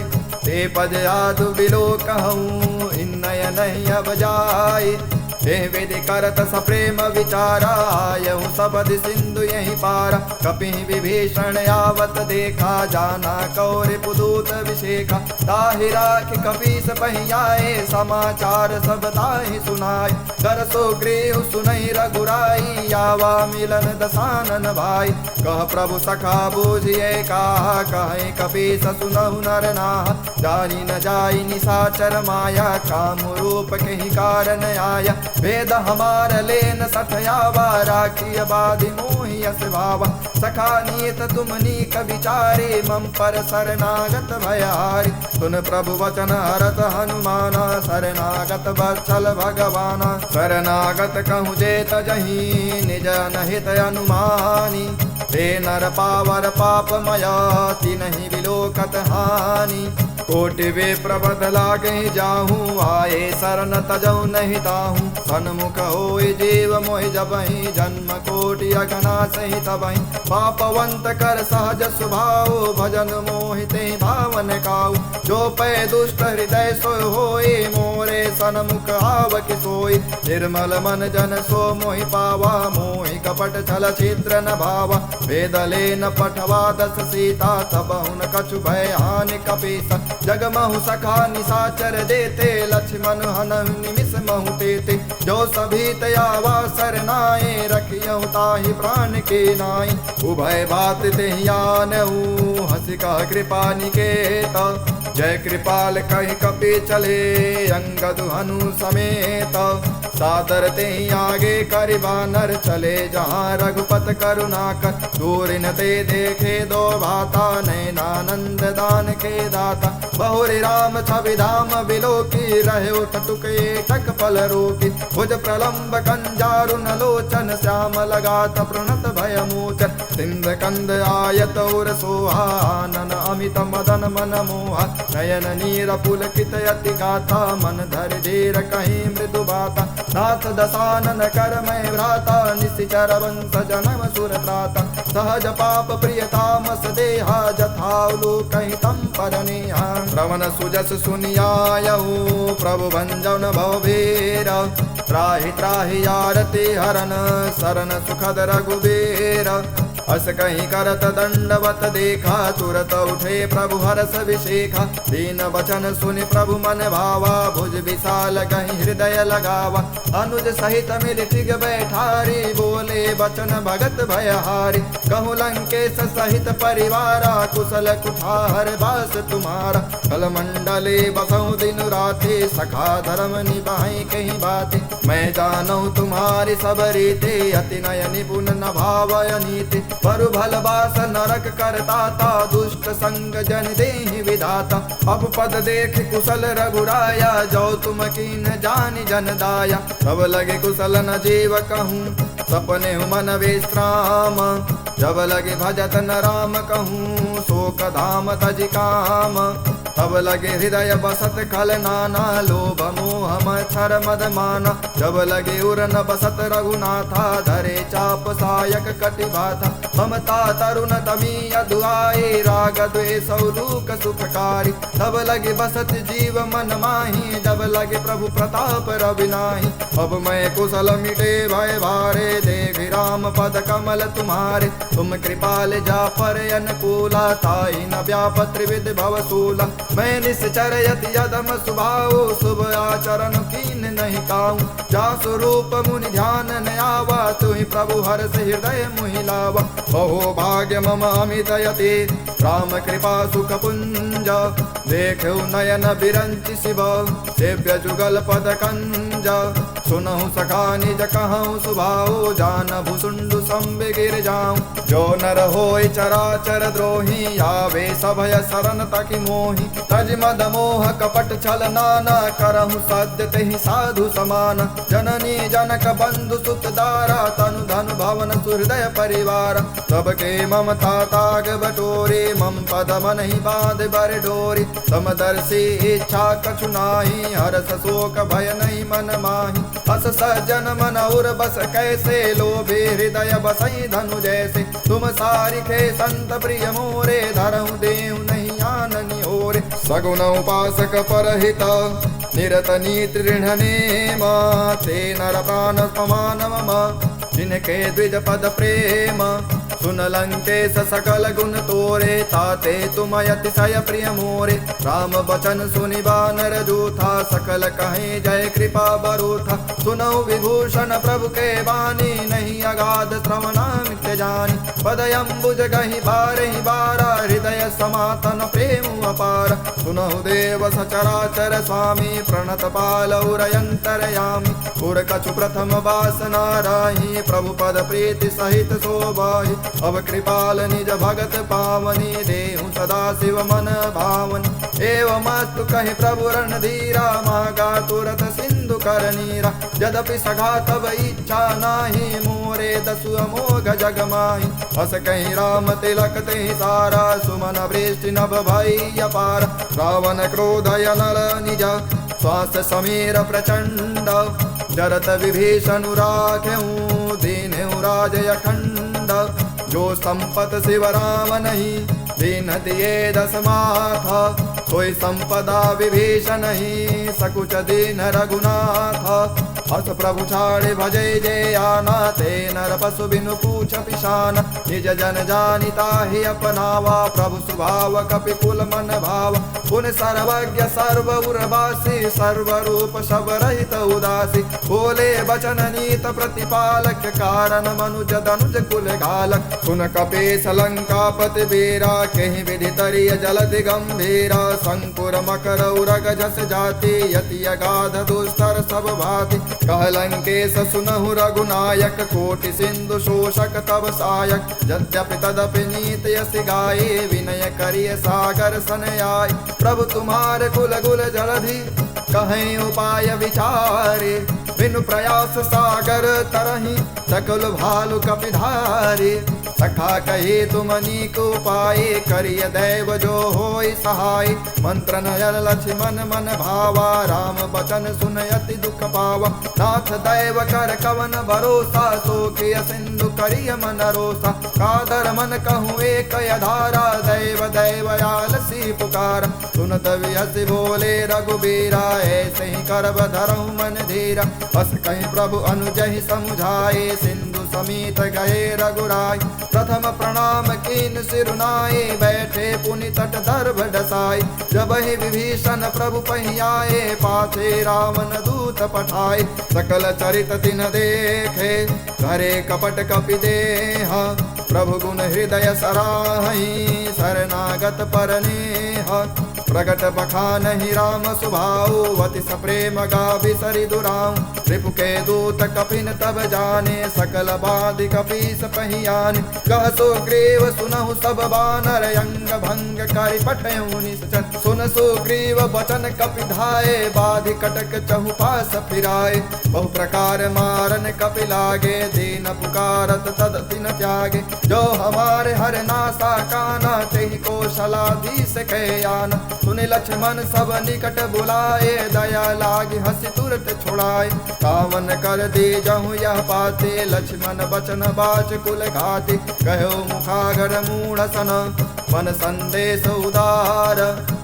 ते पद यादु बिलो कहूँ, इन नयन अब जाय। हे विधि करत सप्रेम विचारा, यहु सबद सिंधु यही पारा। कपि विभीषण आवत देखा, जाना कौर पुदूत विषेखा। ताहि राख कपीस पहियाए, समाचार सब ताहि सुनाय। कर सुग्रीव सुनहि रघुराई, आवा मिलन दसानन भाई। कह प्रभु सखा बूझिए कहा, कहे कपीस सुनहु नर नाहा। जानी न जाई निशाचर माया, काम रूप कहीं कारण आया। वेद हमार लेन सठयावा, राखी बाधि मोहि यस भावा। सखा नीत तुम नीक विचारे, मम पर शरणागत भयारी। सुन प्रभु वचन हरत हनुमाना, शरणागत वत्सल भगवाना। शरणागत कहूँ जे तजहि, निज अनहित अनुमानी। हे नर पावर पापमया, तिन्हि बिलोकत हानि। कोटि वे प्रबद लागे जाहूँ, आए शरण तजऊ नहीं ताहूँ। सन्मुख होय जीव मोहि जबहि, जन्म कोटि अगना सही तबहि। पापवंत कर सहज स्वभाव, भजन मोहिते भावन काऊ। जो पै दुष्ट हृदय सोय होय, मोरे सन्मुख आव कि सोय। निर्मल मन जन सो मोहि पावा, मोहि कपट छल छिद्र न भावा। वेद लेन पठवा दस सीता, तब हुन कछु भय हानि कपीसा। जगमहु सखा निशाचर देते, लक्ष्मण हनहु निमिष महु तेते। जो सभी तयावा सरनाए, रखियहु ताहि प्राण के नाई। उभय बात तेहि आनहु, हंसी कह कृपा निकेत। जय कृपाल कहि कपि चले, अंगद हनु समेत। सादर तेहि आगे करि बानर चले, जहाँ रघुपत करुणाकर। दूर न ते देखे दो भाता, नैनानंद दान के दाता। बहुरि राम छवि धाम बिलोकी, रहे उठ टुके टक पल रोकी। भुज प्रलम्ब कंजारुन लोचन, श्याम लगात प्रणत भय मोचन। सिंध कंद आयत उर सोहा, आनन अमित मदन मन मोहा। नयन नीर पुलकित अति गाथा, मन धर धीर कहीं मृदु बाता। नाथ दसानन कर मैं भ्राता, निशिचर वंश जनम सुर त्राता। सहज पाप प्रिय तामस देहा, जथावलो कहीं तम पर नेहा। श्रवण सुजस सुनियायहु, प्रभु भंजन भवभीर। त्राहि त्राहि आरती हरन, शरण सुखद रघुबीर। अस कहीं करत दंडवत देखा, तुरत उठे प्रभु हरस विशेखा। दीन वचन सुनि प्रभु मन भावा, भुज विशाल कहीं हृदय लगावा। अनुज सहित मिल टिग बैठारी, बोले वचन भगत भयहारी। कहूँ लंकेश सहित परिवारा, कुशल कुठार बास तुम्हारा। कल मंडले बसऊँ दिन राते, सखा धर्म निभाई कहीं बातें। मैं जानू तुम्हारी सब रीते, अति नय निपुण न भावय नीति। पर भल बास नरक करताता, दुष्ट संग जन देहि विधाता। अब पद देख कुशल रघुराया, जो तुम कीन जानि जन दाया। तब लगे कुशल न जीव कहूँ, सपने मन विश्राम। जब लगे भजत न राम कहूँ, शोक धाम तज काम। तब लगे हृदय बसत खल नाना, लोभ मोह मच्छर मद माना। जब लगे उर न बसत रघुनाथा, धरे चाप सायक कटिबाथा। ममता तरुण तमी अधुआए, राग द्वेष लूक सुखकारी। तब लगे बसत जीव मन माही, जब लगे प्रभु प्रताप रविनाही। अब मैं कुशल मिटे भय भारे, देख राम पद कमल तुम्हारे। तुम कृपाल जा पर अनुकूला, ताई न व्याप त्रिविध भवसूला। मैं निश्चर यति यदम स्वभाव, शुभ आचरण कीन नहीं काऊँ। जा स्वरूप मुनि ध्यान न आवा, तुहि प्रभु हर्ष हृदय मुहि लावा। बहु भाग्य मम अमित यति, राम कृपा सुख पुंज। देखु नयन बिरंचि शिव, सेव्य जुगल पद कंज। सुनहु सखा निज कहूँ सुभाऊ, जान भुसुंडु संबे गिर जाऊँ। जो नर होय चराचर द्रोही, आवे सभय शरण तकि मोहि। तज मद मोह कपट छल नाना, करहु सद्य तेहि साधु समान। जननी जनक बंधु सुत दारा, तनु धनु भवन सुहृदय परिवार। सबके ममता ताग बटोरे, मम पद मन ही बांध बर डोरी। समदर्शी इच्छा कछु नाही, हरस शोक भय नहीं मन माही। हस सज्जन मन उर बस कैसे, लोभे हृदय बसई धनु जैसे। तुम सारिखे संत प्रिय मोरे, धरहु देहु नहीं आननि ओरे। सगुन उपासक परहित, निरत नीति ऋणनेम ते नर प्राण समान मम जिनके द्विज पद प्रेम सुन लंकेश सकल गुण तोरे ताते तुम अतिशय प्रिय मोरे राम बचन सुनि बानर जूथा सकल कहे जय कृपा बरूथा सुनौ विभूषण प्रभु के बानी नहीं अगाध श्रवणा मित्य जानी पदयंबुज गहि बारहि बारा हृदय समातन प्रेम अपार सुनहु देव सचराचर स्वामी प्रणत पालौरयंतरयामी पुर कछु प्रथम वासना राही प्रभु पद प्रीति सहित शोभाहि अब कृपाल निज भगत पावनी देहु सदा शिव मन भावनी एवमस्तु कहि प्रभु रणधीरा मागा तुरत सिंधु कर नीरा यद्यपि सघा तब इच्छा नाही मोरे दसु अमोघ जग माही हस कहि राम तिलक तेहि सारा सुमन वृष्टि नभ भई अपार रावण क्रोधय नल निज श्वास समीर प्रचंड जरत विभीषण राख्यऊ दीन्यु राजय अखंड जो संपत शिव राम नहीं दीन दिए दस माथा सोई संपदा विभीषण नहीं सकुच दीन रघुनाथ हस प्रभु छाड़े भजे जय आना ते नर पशु बिनु पूछ पिशान निज जन जानिता ही अपनावा प्रभु स्वभाव कपि कुल मन भाव पुन सर्वज्ञ सर्व उर्वासी सर्व रूप सब रहित उदासी बोले बचन नीत प्रतिपालक कारण मनुज धनुज कुल घालक सुन कपीस लंकापति वीरा कहीं विधि तरिय जलधि गंभीरा शंकुर मकर उरग जस जाति यति अगाध दुस्तर सब भाति कह लंकेश सुनहु रघुनायक कोटि सिंधु शोषक तब सायक यद्यपि तदपि नीति यसि गाये विनय करिय सागर सन आय प्रभु तुम्हारे कुल गुल जलधि कहीं उपाय विचारे बिनु प्रयास सागर तरही सकल भालु कपिधारे सखा कहे तुम अनीक उपाय करिय दैव जो होय सहाय मंत्र नयन लक्ष्मण मन भावा राम बचन सुनयति दुख पावा नाथ दैव कर कवन भरोसा सोखिय सिंधु करिय मन रोसा कादर मन कहूँ एक अधारा दैव दैव आलसी पुकार सुनत विहसि बोले रघुबीरा ऐसे ही करब धरहु मन धीरा बस कहीं प्रभु अनुजहि समुझाए सिंधु समीत गए रघुराय प्रथम प्रणाम कीन सिरुनाए बैठे पुनि तट दर्भ डसाए जब ही विभीषण प्रभु पहियाए पाछे रावण दूत पठाए सकल चरित तिन देखे करे कपट कपि देह प्रभु गुण हृदय सराहि शरणागत परनेह प्रगट बखान ही राम सुभाऊ अति सप्रेम गाभि सरि दुराऊ रिपु के दूत कपिन तब जाने सकल बाधि कपीस पहियान कह सुग्रीव सुनहु सब बानर अंग भंग करि पठयु निश्चर सुन सुग्रीव बचन कपि धाये बाधि कटक चहुपास फिराए बहु प्रकार मारन कपि लागे दीन पुकारत तद तिन त्यागे जो हमारे हर नासा काना तेहि कौशलाधीश के आना सुनि लक्ष्मण सब निकट बुलाए दया लागी हंसी तुरत छुड़ाए कावन कर दी जहु यह पाते लक्ष्मण बचन बाच कुल घाति कहो मुखागर मूढ़ सन मन संदेश उदार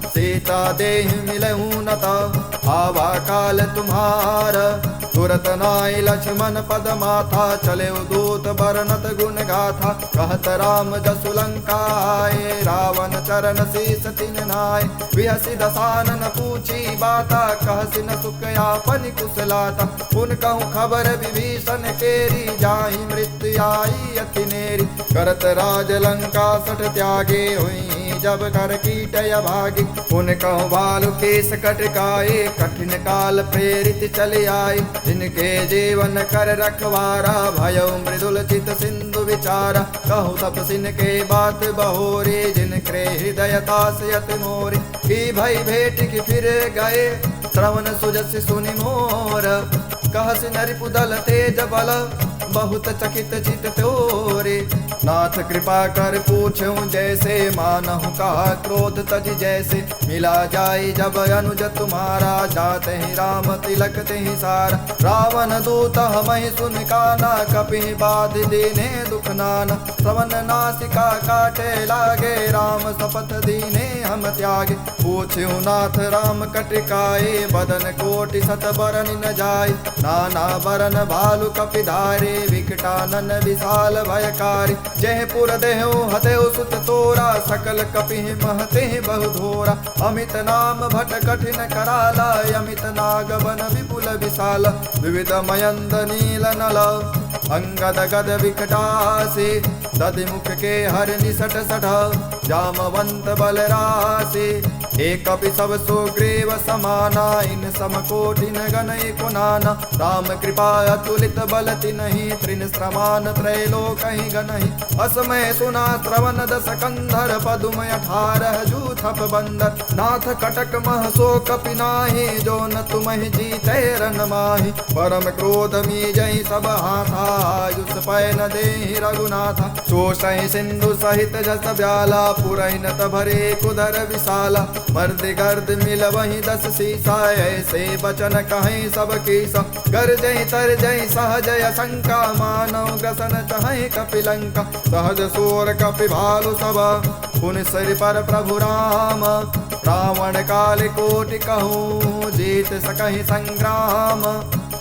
सीता देहि मिलहु नता आवा काल तुम्हार तुरत नाय लक्ष्मण पद माथा चले दूत बरनत गुण गाथा कहत राम जसु लंकाए रावण चरण शीस तिन नाय विहसि दसानन पूछी बाता कहसि न सुख आपन कुशलाता पुन कहूँ खबर विभीषण केरी जाहि मृत्यु आई अति नेरी करत राज लंका सठ त्यागे हुई जब कर कीट भागी पुन कहूँ बालु केस कटकाए कठिन काल प्रेरित चले आए जिनके जीवन कर रखवारा भयो मृदुल चित सिंधु विचारा कहु तप सिन के बात बहोरे जिनके हृदय तास यति मोरे की भई भेट की फिर गए श्रवण सुजस सुनि मोर कहसि नरिपुदल तेज बल बहुत चकित चित तोरे नाथ कृपा कर पूछूं जैसे मानहु कहा क्रोध तज जैसे मिला जाए जब अनुज तुम्हारा जाते ही राम तिलक ते ही सारा रावण दूत हमहि सुन काना कपि बाध दीने दुख नाना श्रवण नासिका काटे लागे राम शपथ दीने हम त्यागे। पूछ्यु नाथ राम कटिकाए, बदन कोटि सत बरन न जाय। नाना बरन भालु कपिधारे, विकटानन विशाल भयकारी। जय पुर देहु हतेउ सुत तोरा, सकल कपि महते बहु धोरा। अमित नाम भट कठिन कराला, अमित नाग बन विपुल विशाल। विविध मयंद नील नल, अंगद गद विकटासे। दधिमुख के हर निसट सठ, जामवंत बलरासे। एक कपि सब सुग्रीव समाना, इन समकोटि न गणय कुनाना। राम कृपा अतुलित बल तिन्हि, त्रिन श्रमान त्रैलोकहि गणहि। असमय सुना श्रवण दस कंधर, पदुम 18 जूथप बंदर। नाथ कटक मह सो कपि नाहि, जो न तुमहि जीतै रन माहि। परम क्रोध मी जहि सब हाथा, आयुष पै न देहि रघुनाथा। शोषहि सिंधु सहित जस ब्याला, पुरहि न भरे कुदर विशाला। मर्द गर्द मिलवहि 10 सीसा, ऐसे बचन कहीं सब कीसा। गरजहि तरजहि सहजय शंका, मानव ग्रसन चहै कपिलंका। सहज सोर कपि भालु सब, पुनि सिर पर प्रभु राम। रावण काल कोटि कहूँ, जीत सकहि संग्राम।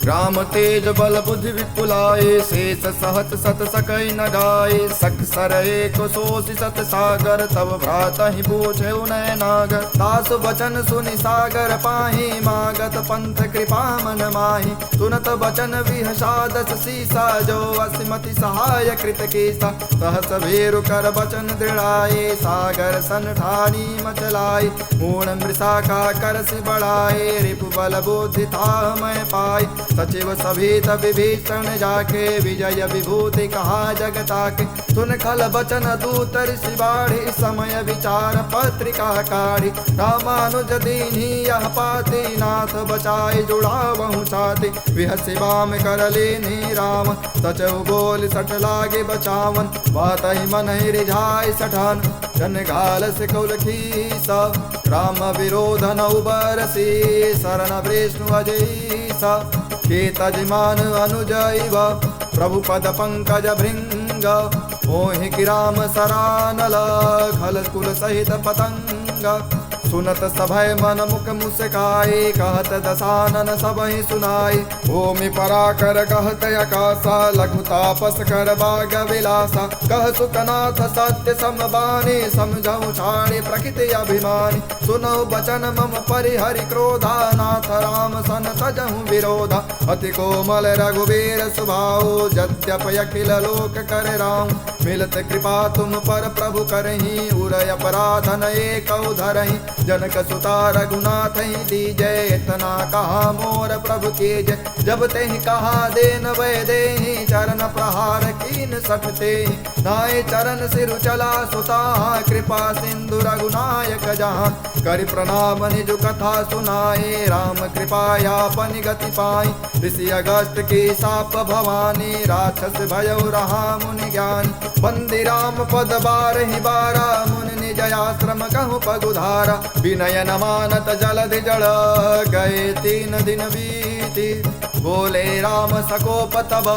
राम तेज बल बुद्धि विपुलाए, शेष सहत सत सकई न गाए। सख सर एक सोषि सत सागर, तब भ्रातहि पूछे नय नागर। तास बचन सुनि सागर पाहि, मागत पंथ कृपा मन माहि। सुनत बचन विहषादस सीसा, जो असिमति सहाय कृत कीसा। सहस भेरु कर बचन दृढ़ाए, सागर सन ठानी मचलाए। मूर्ण मृषा का करसि बढ़ाए, रिपु बल बुद्धि था मैं पाए। सचिव सभीत विभीषण जाके, विजय विभूति कहा जगता के। सुन खल बचन दूत ऋषि बाढ़ी, समय विचार पत्रिका काढ़ी। रामानुज दीन्ही यह पाति, नाथ बचाए जुड़ावहु छाति। विहसि बाम कर लेनी राम, सचहु बोल सठ लागे बचावन। बातहि मन ही रिझाए सठान, जन घाल से कुल खीसा। राम विरोध न उबरसी, शरण विष्णु अजीसा। केतजिमान अनुजैव, प्रभु पद पंकज भृंग। मोहि कि राम सरानल, खल कुल सहित पतंग। सुनत सभय मन मुख मुस्काए, कहत दसानन सबहि सुनाए। भूमि पराकर कहत अकासा, लघु तापस कर बाग विलासा। कह सुकनाथ सत्य समबानी, समझऊ छाड़े प्रकृति अभिमानी। सुनऊ बचन मम परिहरि क्रोधा, नाथ राम सन तजहु विरोधा। अति कोमल रघुवीर स्वभाव, जद्यप अखिल लोक कर राम। मिलत कृपा तुम पर प्रभु करहि, उरय अपराधन एकौ धरहि। जनक सुता रघुनाथ दीजय, इतना कहा मोर प्रभु के जय। जब तेहि कहा देन वै देहि, चरण प्रहार कीन सठते। नाय चरण सिरु चला सुता, कृपा सिंधु रघुनायक जहाँ। करि प्रणाम निज कथा सुनाए, राम कृपाया पनि गति पाई। ऋषि अगस्त की साप भवानी, राक्षस भयउ रहा मुनि ज्ञानी। बंदी राम पद बारहि बारा, मुनि निज आश्रम कहु पगुधारा। विनय न मानत जलधि जड़, गए 3 दिन बीती। बोले राम सकोप तब,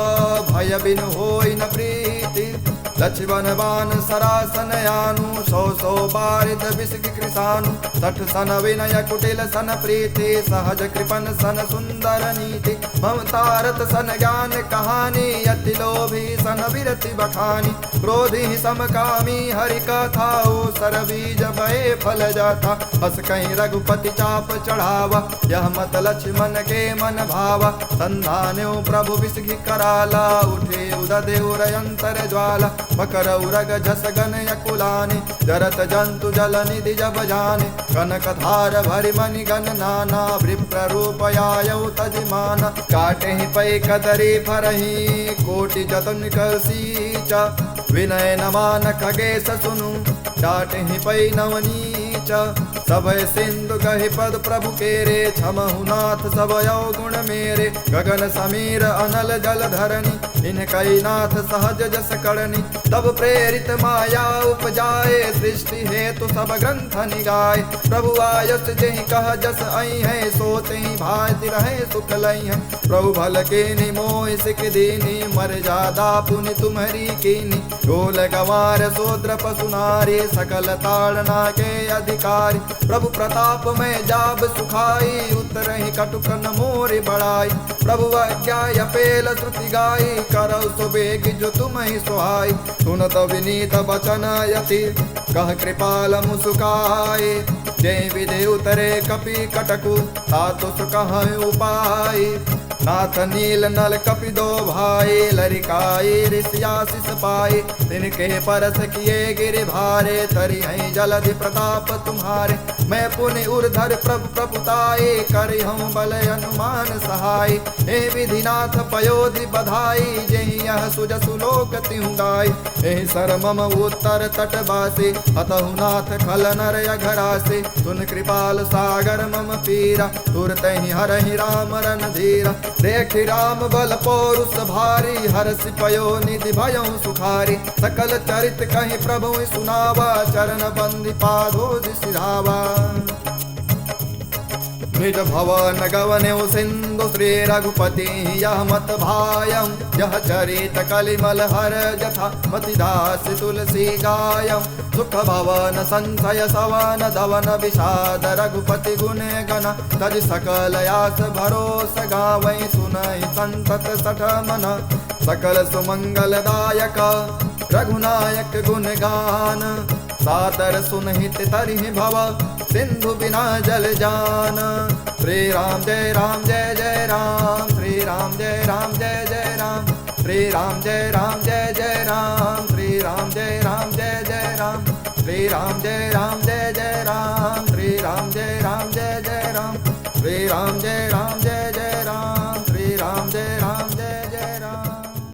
भय बिनु होई न प्रीति। लक्ष्मण बान सरासन यानु, 100 बारिद विषि कृषानु। 60 सन विनय कुटिल सन प्रीति, सहज कृपन सन सुंदर नीति। ममतारत सन ज्ञान कहानी, अति लोभी सन विरति बखानी। क्रोधी समकामी हरि कथा, सर बीज भय फल जाता। हस कहीं रघुपति चाप चढ़ावा, यह मत लक्ष्मण के मन भावा। संधान्यो प्रभु विषि कराला, उठे उदय उरयंतर ज्वाला। मकर उरग झस गन यकुलानि, जरत जंतु जल निधि जब जाने। कनक धार भरि मणि गण नाना, विप्र रूप आयौ तजिमान। काटे ही पै कदरी फरहि, कोटि जतन कर सीचा। विनय न मान खगेश सुनु, डाटे ही पै नवनीच। सभय सिंधु कहि पद प्रभु केरे, क्षमहु नाथ सब गुण मेरे। गगन समीर अनल जल धरनी, इन कई नाथ सहज जस करनी। तब प्रेरित माया उपजाए, सृष्टि हेतु सब ग्रंथ निगाए। प्रभु आयस जेहि कह जस आई है, सोते ही भाति रहे सुख लई है। प्रभु भल के मोह सिख दीनी, मर्यादा पुनि तुम्हारी कीनी। ढोल गंवार शूद्र पशु नारी, सकल ताड़ना के अधिकारी। प्रभु प्रताप में जाब सुखाई, उतरहि कटुकन मोरि बढ़ाई। प्रभु आज्ञा पेल श्रुति गाई, करौ सुबेग जो तुम ही सुहाई। सुनत विनीत बचन यति, कह कृपाल मुसुकाए। जय विधि उतरे कपि कटकु, तातु सुकह उपाय। नाथ नील नल कपि दो भाई, लरिकाई ऋषियाशिष पाए। तिनके परस किए गिरि भारे, तरि हैं जलधि प्रताप तुम्हारे। मैं पुनि उर्धर प्रभु प्रभुताए, करि हूँ बल अनुमान सहाय। हे विधिनाथ पयोधि बधाई, जेहि यह सुजसु लोक तिहु गाय। एहि सर मम उत्तर तटवासी, हतहु नाथ खल नर अघरासे। सुन कृपाल सागर मम पीरा, तुरतहि हरहि राम रन धीरा। देखि राम बल पौरुष भारी, हर्षि पयो निधि भयउ सुखारी। सकल चरित कहि प्रभु सुनावा, चरण बंदी पादोज सिधावा। निज भवन गवनेउ सिंधु, श्री रघुपति यह मत भायम। यह चरित कलिमल हर जथा, मति दास तुलसी गायम। सुख भवन संशय सवन धवन, विषाद रघुपति गुण गण। तज सकल यास भरोस गावै, सुनहि संतत सठ मन। सकल सुमंगल दायक रघुनायक गुण गान। सादर सुनहित तरहि भव, सिंधु बिना जल जान। श्री राम जय राम जय जय राम, श्री राम जय राम जय जय राम। श्री राम जय राम जय जय राम, श्री राम जय राम जय जय राम। श्री राम जय राम जय जय राम, श्री राम जय राम जय जय राम। श्री राम जय राम